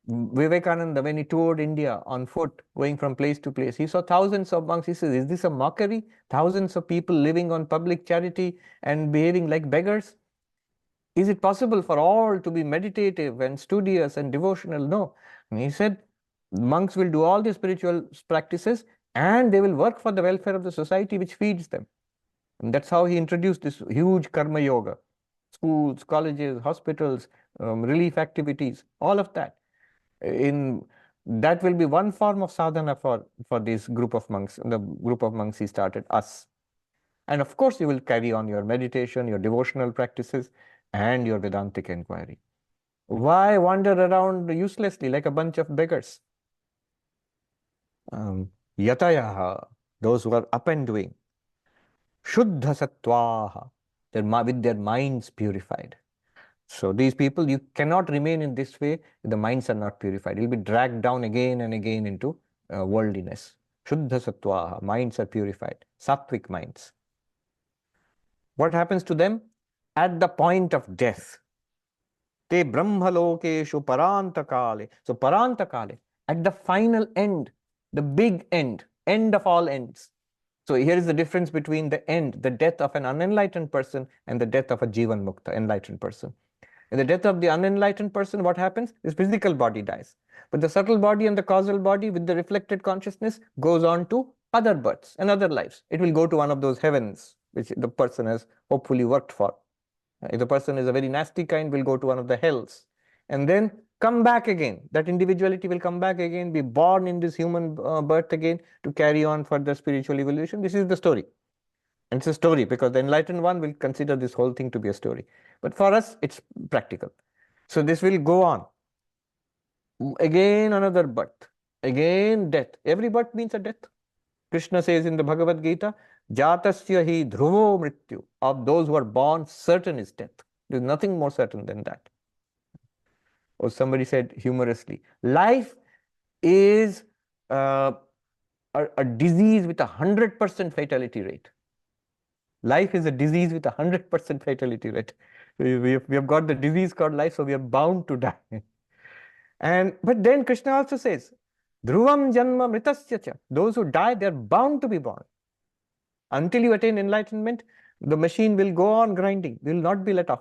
Vivekananda, when he toured India on foot, going from place to place, he saw thousands of monks. He says, is this a mockery? Thousands of people living on public charity and behaving like beggars? Is it possible for all to be meditative and studious and devotional? No. And he said, monks will do all the spiritual practices and they will work for the welfare of the society which feeds them. And that's how he introduced this huge karma yoga. Schools, colleges, hospitals, relief activities, all of that. That will be one form of sadhana for this group of monks, the group of monks he started, us. And of course, you will carry on your meditation, your devotional practices, and your Vedantic inquiry. Why wander around uselessly like a bunch of beggars? Yatayaha, those who are up and doing. Shuddha sattvaha, with their minds purified. So these people, you cannot remain in this way if the minds are not purified. You'll be dragged down again and again into worldliness. Shuddha sattvaha, minds are purified. Sattvic minds. What happens to them? At the point of death. Te brahmalokeshu parantakale. So parantakale, at the final end, the big end, end of all ends. So here is the difference between the end, the death of an unenlightened person, and the death of a Jivan Mukta, enlightened person. In the death of the unenlightened person, what happens? His physical body dies. But the subtle body and the causal body with the reflected consciousness goes on to other births and other lives. It will go to one of those heavens, which the person has hopefully worked for. If the person is a very nasty kind, will go to one of the hells. And then come back again. That individuality will come back again, be born in this human birth again to carry on further spiritual evolution. This is the story. And it's a story because the enlightened one will consider this whole thing to be a story. But for us, it's practical. So this will go on. Again, another birth. Again, death. Every birth means a death. Krishna says in the Bhagavad Gita, Jatasya hi dhruvo mrityu. Of those who are born, certain is death. There is nothing more certain than that. Or somebody said humorously, life is a disease with 100% fatality rate. Life is a disease with 100% fatality rate. We have got the disease called life, so we are bound to die. But then Krishna also says, Dhruvam janma mritasya cha. Those who die, they are bound to be born. Until you attain enlightenment, the machine will go on grinding, will not be let off.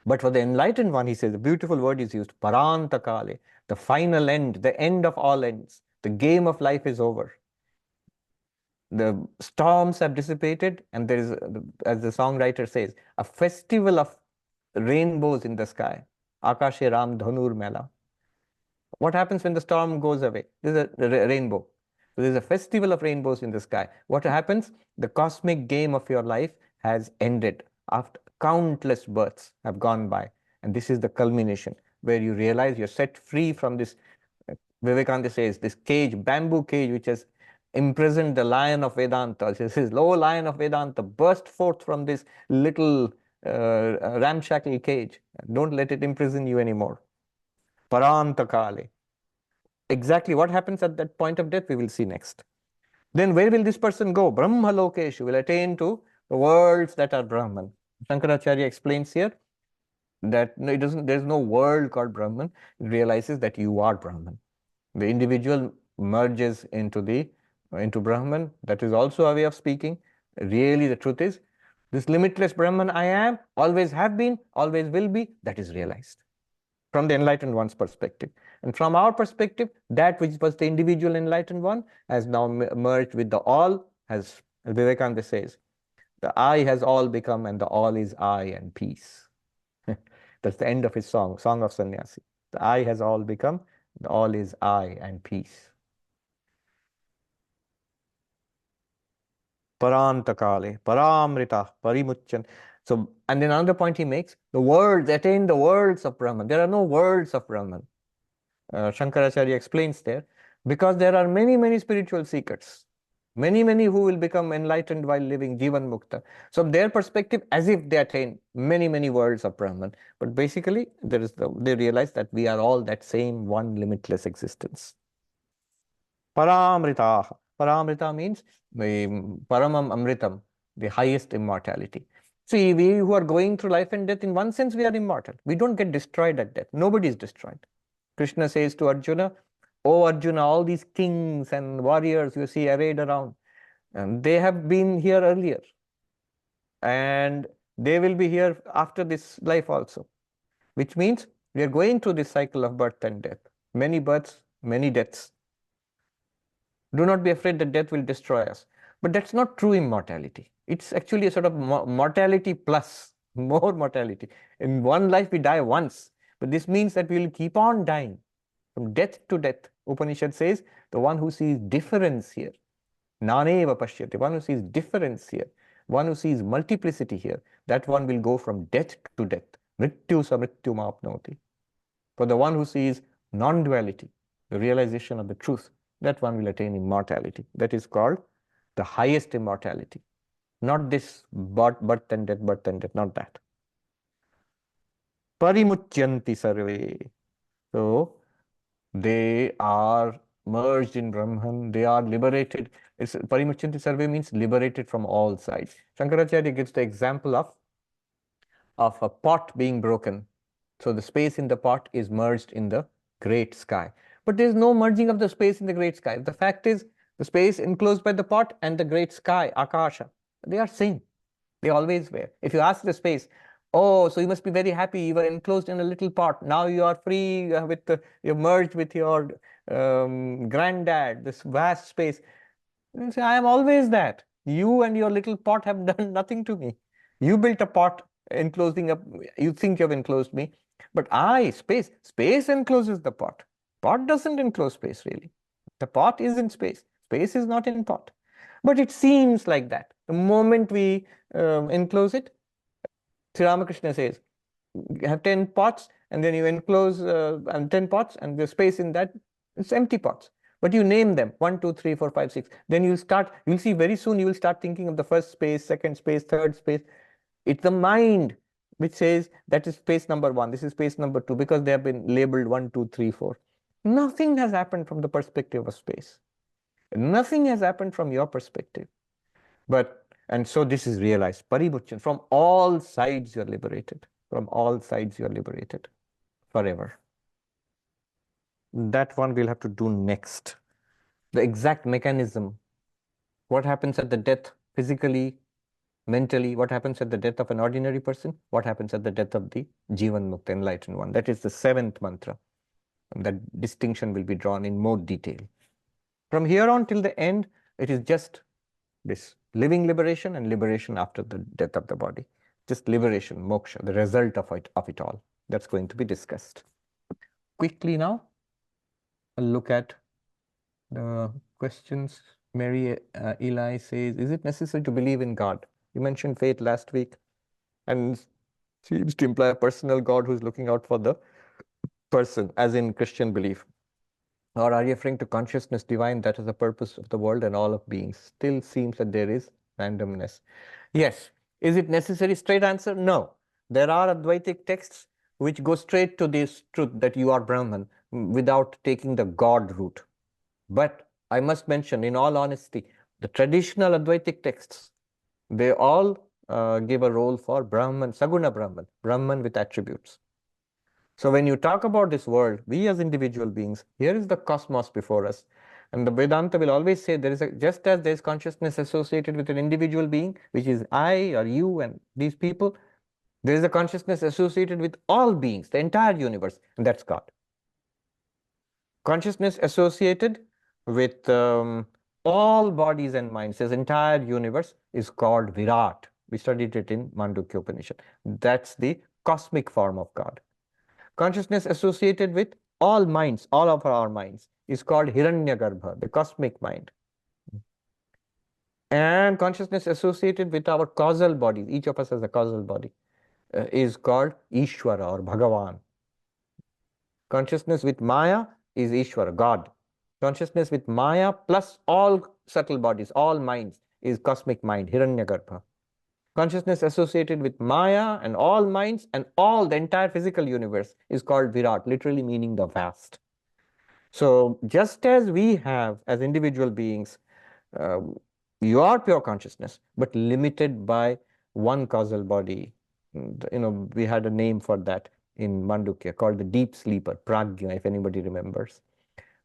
But for the enlightened one, he says, the beautiful word is used, parantakale, the final end, the end of all ends. The game of life is over. The storms have dissipated, and there is, as the songwriter says, a festival of rainbows in the sky. Akashe Ram Dhanur Mela. What happens when the storm goes away? There's a rainbow. So there's a festival of rainbows in the sky. What happens? The cosmic game of your life has ended. After countless births have gone by. And this is the culmination where you realize you're set free from this, Vivekananda says, this cage, bamboo cage, which has imprisoned the lion of Vedanta. He says, "Lo, lion of Vedanta, burst forth from this little ramshackle cage. Don't let it imprison you anymore." Parantakale. Exactly what happens at that point of death, we will see next. Then where will this person go? Brahmalokeshu, will attain to the worlds that are Brahman. Shankaracharya explains here that no, there's no world called Brahman. It realizes that you are Brahman. The individual merges into Brahman. That is also a way of speaking. Really, the truth is, this limitless Brahman I am, always have been, always will be, that is realized from the enlightened one's perspective. And from our perspective, that which was the individual enlightened one has now merged with the all, as Vivekananda says, the I has all become, and the all is I and peace. That's the end of his song, Song of Sannyasi. The I has all become, the all is I and peace. Parantakale, paramrita, parimuchan. So, and then another point he makes, the worlds, attain the worlds of Brahman. There are no worlds of Brahman. Shankaracharya explains there, because there are many, many spiritual seekers. Many, many who will become enlightened while living Jivan Mukta. So their perspective, as if they attain many, many worlds of Brahman. But basically, they realize that we are all that same one limitless existence. Paramrita. Paramrita means the Paramam Amritam, the highest immortality. See, we who are going through life and death, in one sense, we are immortal. We don't get destroyed at death. Nobody is destroyed. Krishna says to Arjuna, "Oh Arjuna, all these kings and warriors you see arrayed around, they have been here earlier. And they will be here after this life also." Which means we are going through this cycle of birth and death. Many births, many deaths. Do not be afraid that death will destroy us. But that's not true immortality. It's actually a sort of mortality plus, more mortality. In one life we die once, but this means that we will keep on dying from death to death. Upanishad says, the one who sees difference here, naneva pashyati, one who sees difference here, one who sees multiplicity here, that one will go from death to death. Mrityu samrityum apnoti. For the one who sees non-duality, the realization of the truth, that one will attain immortality. That is called the highest immortality. Not this birth and death, not that. Parimucyanti sarve. So they are merged in Brahman, they are liberated. It's Parimuchanti Sarve means liberated from all sides. Shankaracharya gives the example of a pot being broken. So the space in the pot is merged in the great sky. But there is no merging of the space in the great sky. The fact is, the space enclosed by the pot and the great sky, Akasha, they are same. They always were. If you ask the space, oh, so you must be very happy. You were enclosed in a little pot. Now you are free you're merged with your granddad, this vast space. You say, I am always that. You and your little pot have done nothing to me. You built a pot enclosing up, you think you have enclosed me. But space encloses the pot. Pot doesn't enclose space really. The pot is in space. Space is not in pot. But it seems like that. The moment we enclose it, Sri Ramakrishna says, you have 10 pots and then you enclose 10 pots and the space in that, it's empty pots. But you name them 1, 2, 3, 4, 5, 6. Then you'll see very soon you will start thinking of the first space, second space, third space. It's the mind which says that is space number 1, this is space number 2, because they have been labeled 1, 2, 3, 4. Nothing has happened from the perspective of space. Nothing has happened from your perspective. And so this is realized. Parimuchan, from all sides you're liberated. From all sides you're liberated forever. That one we'll have to do next. The exact mechanism. What happens at the death physically, mentally, what happens at the death of an ordinary person, what happens at the death of the Jivan Mukta, enlightened one. That is the 7th mantra. And that distinction will be drawn in more detail. From here on till the end, it is just this living liberation and liberation after the death of the body. Just liberation, moksha, the result of it all. That's going to be discussed. Quickly now, I'll look at the questions. Mary Eli says, is it necessary to believe in God? You mentioned faith last week, and seems to imply a personal God who's looking out for the person, as in Christian belief. Or are you referring to consciousness divine that is the purpose of the world and all of beings? Still seems that there is randomness. Yes. Is it necessary? Straight answer, no. There are Advaitic texts which go straight to this truth that you are Brahman without taking the God route. But I must mention, in all honesty, the traditional Advaitic texts, they all give a role for Brahman, Saguna Brahman, Brahman with attributes. So when you talk about this world, we as individual beings, here is the cosmos before us. And the Vedanta will always say there is just as there is consciousness associated with an individual being, which is I or you and these people, there is a consciousness associated with all beings, the entire universe, and that's God. Consciousness associated with all bodies and minds, this entire universe, is called Virat. We studied it in Mundaka Upanishad. That's the cosmic form of God. Consciousness associated with all minds, all of our minds, is called Hiranyagarbha, the cosmic mind. And consciousness associated with our causal bodies, each of us has a causal body, is called Ishvara or Bhagavan. Consciousness with Maya is Ishvara, God. Consciousness with Maya plus all subtle bodies, all minds, is cosmic mind, Hiranyagarbha. Consciousness associated with Maya and all minds and all the entire physical universe is called Virat, literally meaning the vast. So just as we have, as individual beings, your pure consciousness, but limited by one causal body. We had a name for that in Mandukya called the deep sleeper, Pragya, if anybody remembers.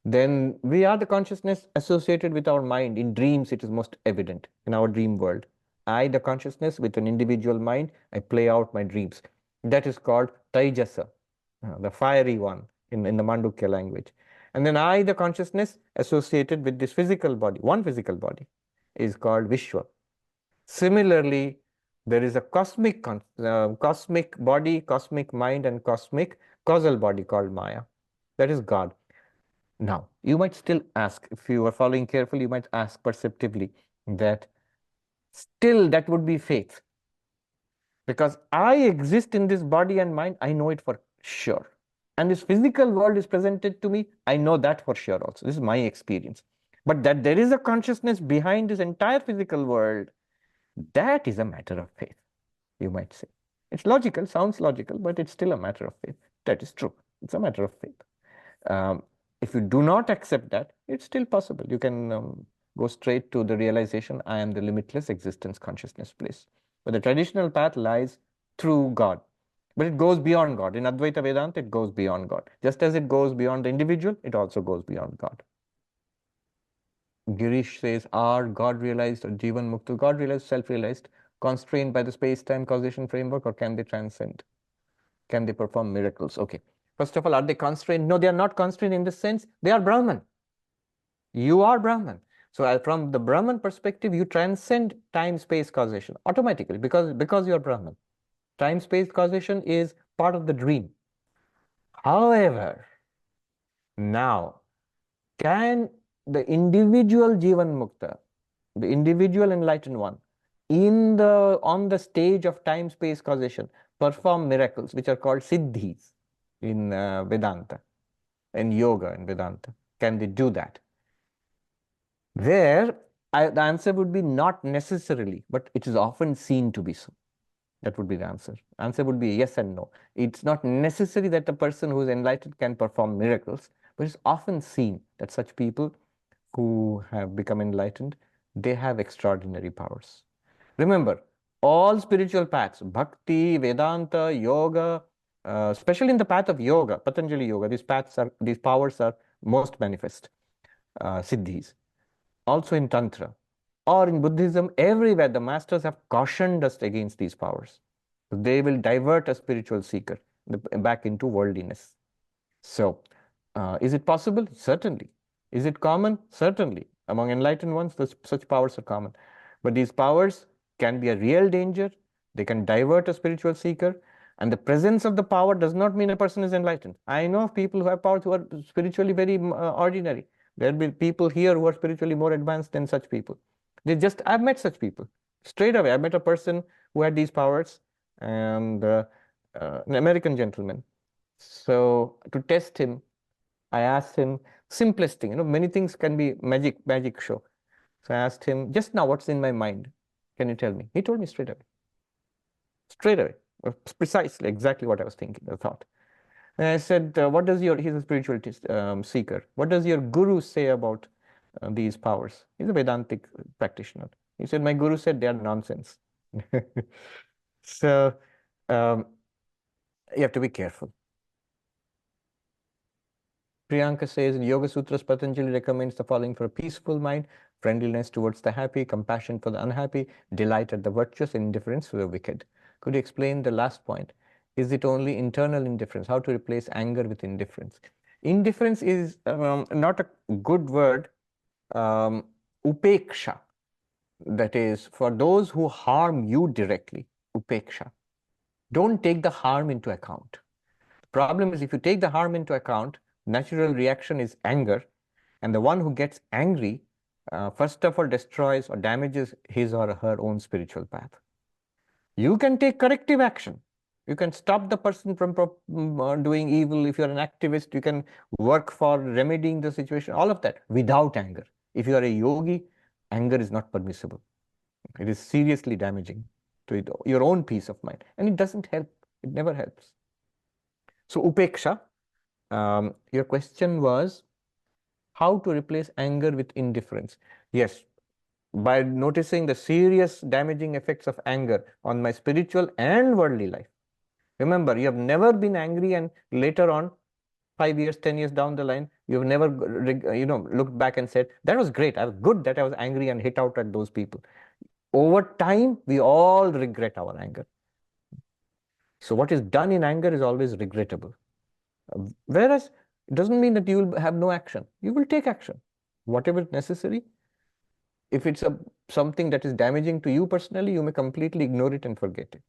Then we are the consciousness associated with our mind. In dreams, it is most evident in our dream world. I, the consciousness with an individual mind, I play out my dreams. That is called Taijasa, the fiery one in the Mandukya language. And then I, the consciousness associated with this physical body, one physical body, is called Vishwa. Similarly, there is a cosmic body, cosmic mind, and cosmic causal body called Maya. That is God. Now, you might still ask, if you are following carefully, you might ask perceptively that still that would be faith. Because I exist in this body and mind, I know it for sure. And this physical world is presented to me, I know that for sure also. This is my experience. But that there is a consciousness behind this entire physical world, that is a matter of faith, you might say. It's logical, sounds logical, but it's still a matter of faith. That is true. It's a matter of faith. If you do not accept that, it's still possible. You can go straight to the realization, I am the limitless existence consciousness place. But the traditional path lies through God. But it goes beyond God. In Advaita Vedanta, it goes beyond God. Just as it goes beyond the individual, it also goes beyond God. Girish says, are God realized or Jivan Mukta? God realized, self-realized, constrained by the space-time causation framework, or can they transcend? Can they perform miracles? Okay. First of all, are they constrained? No, they are not constrained in the sense they are Brahman. You are Brahman. So from the Brahman perspective, you transcend time-space causation automatically because you are Brahman. Time-space causation is part of the dream. However, now, can the individual Jivan Mukta, the individual enlightened one, on the stage of time-space causation, perform miracles, which are called siddhis in Vedanta, in yoga and Vedanta? Can they do that? There, the answer would be not necessarily, but it is often seen to be so. That would be the answer. Answer would be yes and no. It's not necessary that the person who is enlightened can perform miracles, but it's often seen that such people who have become enlightened, they have extraordinary powers. Remember, all spiritual paths, bhakti, Vedanta, yoga, especially in the path of yoga, Patanjali yoga, these powers are most manifest, siddhis. Also in Tantra or in Buddhism, everywhere the masters have cautioned us against these powers. They will divert a spiritual seeker back into worldliness. So, is it possible? Certainly. Is it common? Certainly. Among enlightened ones, such powers are common. But these powers can be a real danger. They can divert a spiritual seeker. And the presence of the power does not mean a person is enlightened. I know of people who have powers who are spiritually very ordinary. There will be people here who are spiritually more advanced than such people. I've met such people. Straight away, I met a person who had these powers, and an American gentleman. So to test him, I asked him, simplest thing, many things can be magic show. So I asked him, just now, what's in my mind? Can you tell me? He told me straight away, precisely, exactly what I was thinking, I thought. And I said, he's a spiritual seeker. What does your guru say about these powers? He's a Vedantic practitioner. He said, my guru said they are nonsense. So you have to be careful. Priyanka says, in Yoga Sutras, Patanjali recommends the following for a peaceful mind: friendliness towards the happy, compassion for the unhappy, delight at the virtuous, and indifference for the wicked. Could you explain the last point? Is it only internal indifference? How to replace anger with indifference? Indifference is not a good word. Upeksha, that is, for those who harm you directly, upeksha. Don't take the harm into account. The problem is, if you take the harm into account, natural reaction is anger, and the one who gets angry, first of all, destroys or damages his or her own spiritual path. You can take corrective action. You can stop the person from doing evil. If you're an activist, you can work for remedying the situation, all of that without anger. If you are a yogi, anger is not permissible. It is seriously damaging to your own peace of mind, and it doesn't help. It never helps. So upeksha, your question was how to replace anger with indifference. Yes, by noticing the serious damaging effects of anger on my spiritual and worldly life. Remember, you have never been angry, and later on, 5 years, 10 years down the line, you've never looked back and said, that was great, I was good that I was angry and hit out at those people. Over time, we all regret our anger. So what is done in anger is always regrettable. Whereas it doesn't mean that you will have no action. You will take action, whatever is necessary. If it's something that is damaging to you personally, you may completely ignore it and forget it.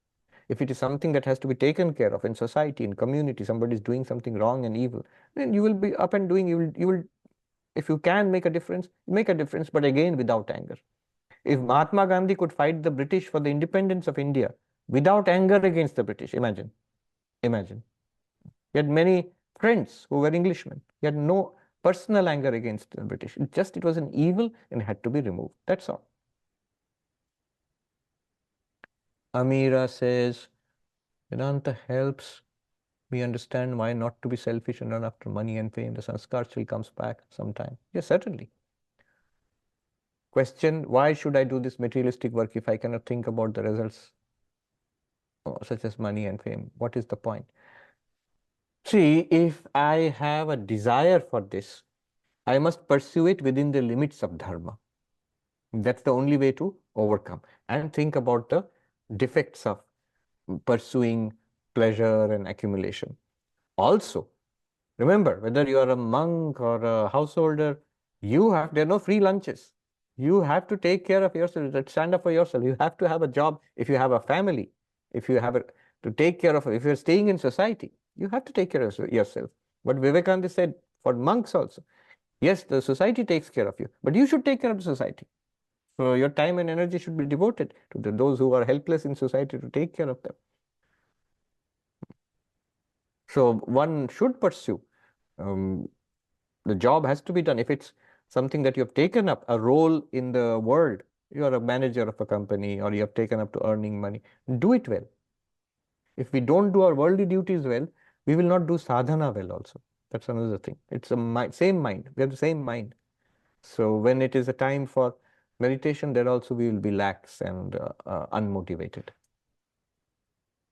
If it is something that has to be taken care of in society, in community, somebody is doing something wrong and evil, then you will be up and doing, you will, if you can make a difference, but again, without anger. If Mahatma Gandhi could fight the British for the independence of India without anger against the British, imagine. He had many friends who were Englishmen. He had no personal anger against the British. It was an evil and had to be removed. That's all. Amira says, Vedanta helps me understand why not to be selfish and run after money and fame. The sanskar still comes back sometime. Yes, certainly. Question, why should I do this materialistic work if I cannot think about the results, such as money and fame? What is the point? See, if I have a desire for this, I must pursue it within the limits of dharma. That's the only way to overcome. And think about the defects of pursuing pleasure and accumulation. Also, remember, whether you are a monk or a householder, there are no free lunches. You have to take care of yourself, stand up for yourself. You have to have a job if you have a family, if you have to take care of, if you're staying in society, you have to take care of yourself. But Vivekananda said for monks also, yes, the society takes care of you, but you should take care of the society. So your time and energy should be devoted to those who are helpless in society, to take care of them. So one should pursue. The job has to be done. If it's something that you have taken up, a role in the world, you are a manager of a company or you have taken up to earning money, do it well. If we don't do our worldly duties well, we will not do sadhana well also. That's another thing. It's a same mind. We have the same mind. So when it is a time for meditation, there also we will be lax and unmotivated.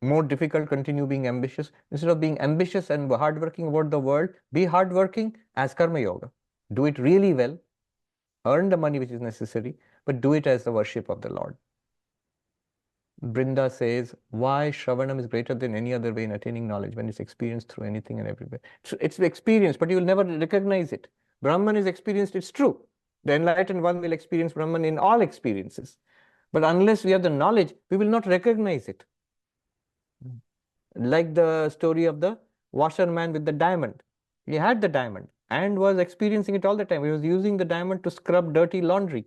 More difficult, continue being ambitious. Instead of being ambitious and hardworking about the world, be hardworking as karma yoga. Do it really well, earn the money which is necessary, but do it as the worship of the Lord. Brinda says, why Shravanam is greater than any other way in attaining knowledge when it's experienced through anything and everywhere. It's experience, but you will never recognize it. Brahman is experienced, it's true. The enlightened one will experience Brahman in all experiences. But unless we have the knowledge, we will not recognize it. Like the story of the washerman with the diamond. He had the diamond and was experiencing it all the time. He was using the diamond to scrub dirty laundry.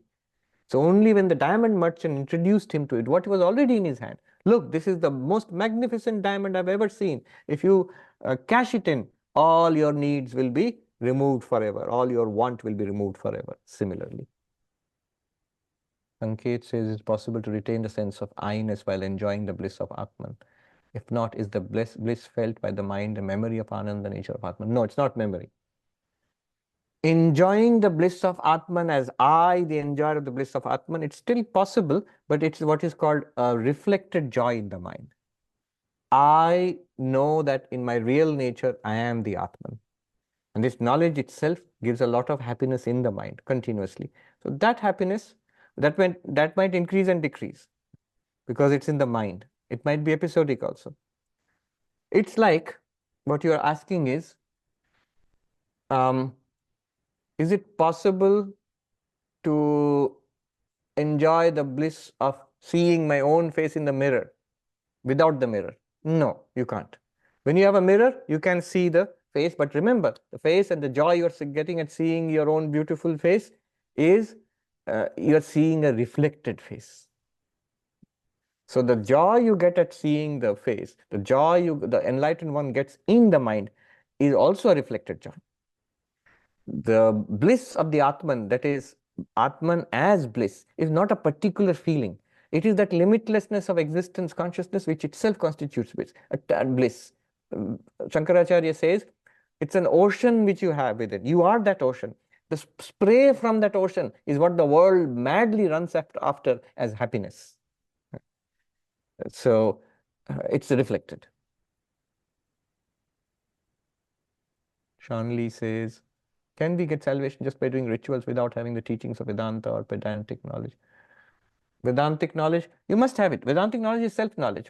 So only when the diamond merchant introduced him to it, what was already in his hand. Look, this is the most magnificent diamond I've ever seen. If you cash it in, all your needs will be removed forever. All your want will be removed forever. Similarly. Sanket says it's possible to retain the sense of I-ness while enjoying the bliss of Atman. If not, is the bliss felt by the mind a memory of Ananda, the nature of Atman? No, it's not memory. Enjoying the bliss of Atman as I, the enjoyer of the bliss of Atman, it's still possible, but it's what is called a reflected joy in the mind. I know that in my real nature, I am the Atman. And this knowledge itself gives a lot of happiness in the mind continuously. So that happiness, that might increase and decrease because it's in the mind. It might be episodic also. It's like what you are asking is it possible to enjoy the bliss of seeing my own face in the mirror without the mirror? No, you can't. When you have a mirror, you can see the face, but remember, the face and the joy you're getting at seeing your own beautiful face is you're seeing a reflected face. So the joy you get at seeing the face, the joy the enlightened one gets in the mind is also a reflected joy. The bliss of the Atman, that is Atman as bliss, is not a particular feeling. It is that limitlessness of existence consciousness which itself constitutes bliss. Shankaracharya says, it's an ocean which you have within. You are that ocean. The spray from that ocean is what the world madly runs after as happiness. So it's reflected. Shanli says, can we get salvation just by doing rituals without having the teachings of Vedanta or Vedantic knowledge? Vedantic knowledge, you must have it. Vedantic knowledge is self-knowledge.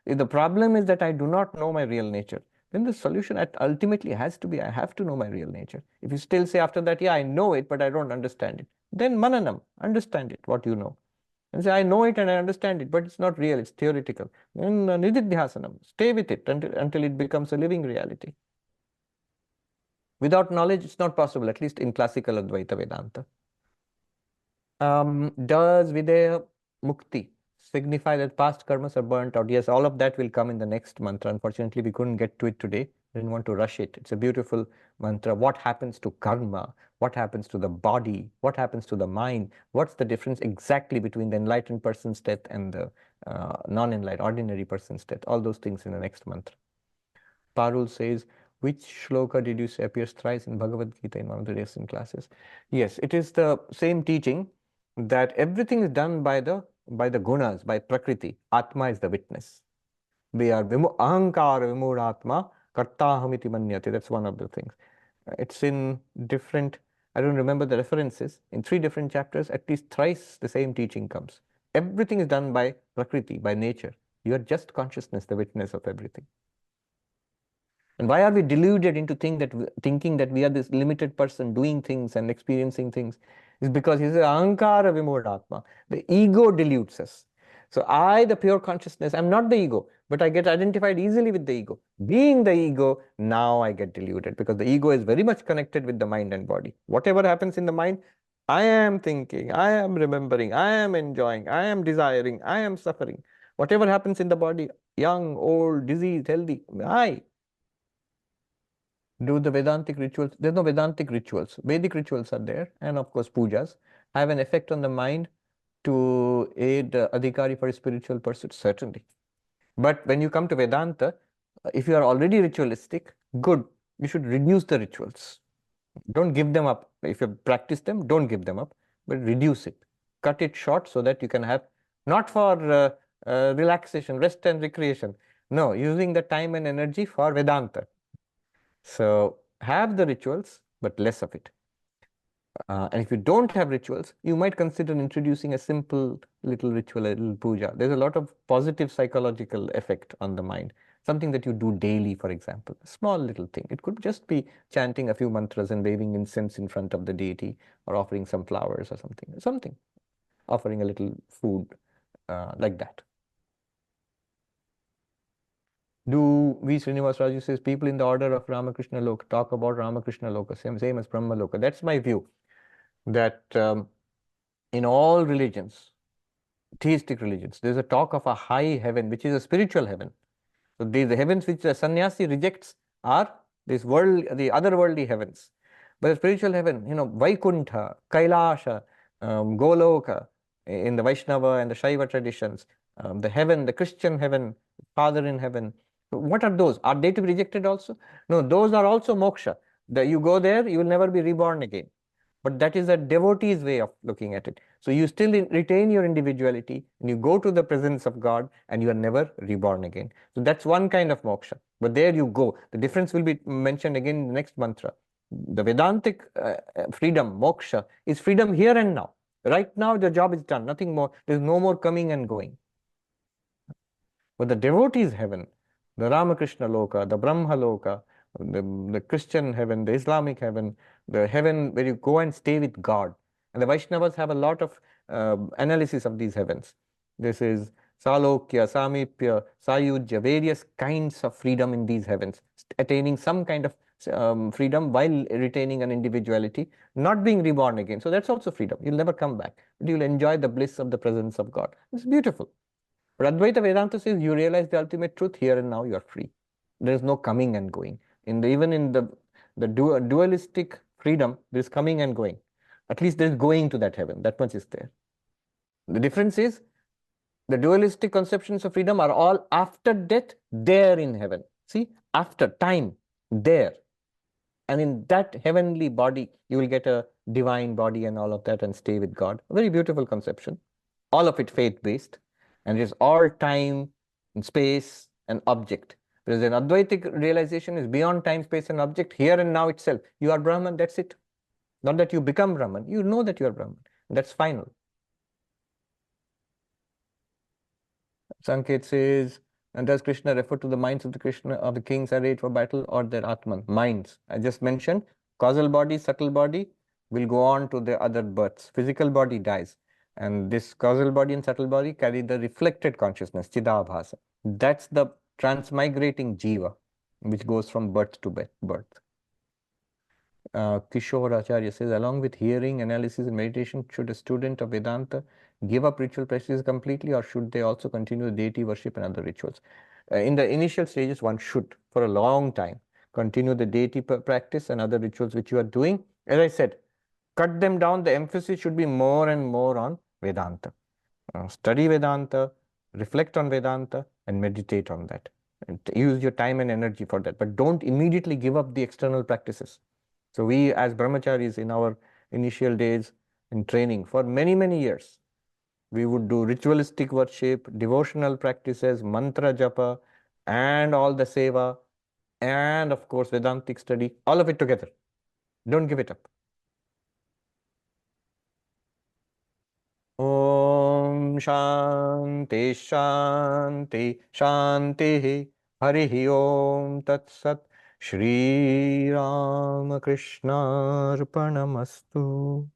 If the problem is that I do not know my real nature, then the solution ultimately has to be, I have to know my real nature. If you still say after that, yeah, I know it, but I don't understand it, then mananam, understand it, what you know. And say, I know it and I understand it, but it's not real, it's theoretical. Then nididhyasanam, stay with it until it becomes a living reality. Without knowledge, it's not possible, at least in classical Advaita Vedanta. Does Videha Mukti signify that past karmas are burnt out? Yes, all of that will come in the next mantra. Unfortunately, we couldn't get to it today. Didn't want to rush it. It's a beautiful mantra. What happens to karma? What happens to the body? What happens to the mind? What's the difference exactly between the enlightened person's death and the non-enlightened, ordinary person's death? All those things in the next mantra. Parul says, which shloka did you say appears thrice in Bhagavad Gita in one of the recent classes? Yes, it is the same teaching. that everything is done by the gunas, by Prakriti. Atma is the witness. We are ahankara vimuratma kartahamiti manyate. That's one of the things. It's in different, I don't remember the references, in 3 different chapters, at least thrice the same teaching comes. Everything is done by Prakriti, by nature. You are just consciousness, the witness of everything. And why are we deluded into thinking that we are this limited person doing things and experiencing things? Is because he says ahankara vimodhatma. The ego deludes us. So I, the pure consciousness, I'm not the ego, but I get identified easily with the ego. Being the ego, now I get deluded because the ego is very much connected with the mind and body. Whatever happens in the mind, I am thinking, I am remembering, I am enjoying, I am desiring, I am suffering. Whatever happens in the body, young, old, diseased, healthy, I do the Vedantic rituals. There's no Vedantic rituals. Vedic rituals are there, and of course, pujas have an effect on the mind to aid adhikari for spiritual pursuits, certainly. But when you come to Vedanta, if you are already ritualistic, good. You should reduce the rituals. Don't give them up. If you practice them, don't give them up, but reduce it. Cut it short so that you can have, not for relaxation, rest and recreation. No, using the time and energy for Vedanta. So have the rituals, but less of it. And if you don't have rituals, you might consider introducing a simple little ritual, a little puja. There's a lot of positive psychological effect on the mind. Something that you do daily, for example, a small little thing. It could just be chanting a few mantras and waving incense in front of the deity, or offering some flowers or something, offering a little food, like that. Do V. Srinivas Raju says people in the order of Ramakrishna Loka talk about Ramakrishna Loka, same as Brahma Loka. That's my view, that in all religions, theistic religions, there's a talk of a high heaven, which is a spiritual heaven. So the heavens which the sannyasi rejects are this world, the otherworldly heavens. But the spiritual heaven, Vaikuntha, Kailasha, Goloka, in the Vaishnava and the Shaiva traditions, the heaven, the Christian heaven, Father in heaven. What are those? Are they to be rejected also? No, those are also moksha. You go there, you will never be reborn again. But that is a devotee's way of looking at it. So you still retain your individuality and you go to the presence of God and you are never reborn again. So that's one kind of moksha. But there you go. The difference will be mentioned again in the next mantra. The Vedantic freedom, moksha, is freedom here and now. Right now the job is done, nothing more. There's no more coming and going. But the devotee's heaven, the Ramakrishna Loka, the Brahma Loka, the Christian heaven, the Islamic heaven, the heaven where you go and stay with God. And the Vaishnavas have a lot of analysis of these heavens. This is Salokya, Samipya, Sayujya, various kinds of freedom in these heavens, attaining some kind of freedom while retaining an individuality, not being reborn again. So that's also freedom. You'll never come back, but you'll enjoy the bliss of the presence of God. It's beautiful. But Advaita Vedanta says you realize the ultimate truth here and now, you are free. There is no coming and going. Even in the dualistic freedom, there is coming and going. At least there is going to that heaven. That much is there. The difference is the dualistic conceptions of freedom are all after death, there in heaven. See, after time, there. And in that heavenly body, you will get a divine body and all of that and stay with God. A very beautiful conception. All of it faith-based. And it is all time and space and object. Whereas an Advaitic realization is beyond time, space, and object, here and now itself. You are Brahman, that's it. Not that you become Brahman. You know that you are Brahman. That's final. Sanket says, and does Krishna refer to the minds of the kings arrayed for battle, or their Atman? Minds. I just mentioned causal body, subtle body will go on to the other births. Physical body dies. And this causal body and subtle body carry the reflected consciousness, Chidabhasa. That's the transmigrating jiva, which goes from birth to birth. Kishore Acharya says, along with hearing, analysis, and meditation, should a student of Vedanta give up ritual practices completely, or should they also continue deity worship and other rituals? In the initial stages, one should, for a long time, continue the deity practice and other rituals which you are doing. As I said, cut them down. The emphasis should be more and more on Vedanta. Study Vedanta, reflect on Vedanta, and meditate on that. And use your time and energy for that. But don't immediately give up the external practices. So we, as brahmacharis in our initial days, in training for many, many years. We would do ritualistic worship, devotional practices, mantra japa, and all the seva, and of course, Vedantic study, all of it together. Don't give it up. Om Shanti Shanti Shanti Harihi Om Tat Sat Shri Ram Krishna Arpanamastu.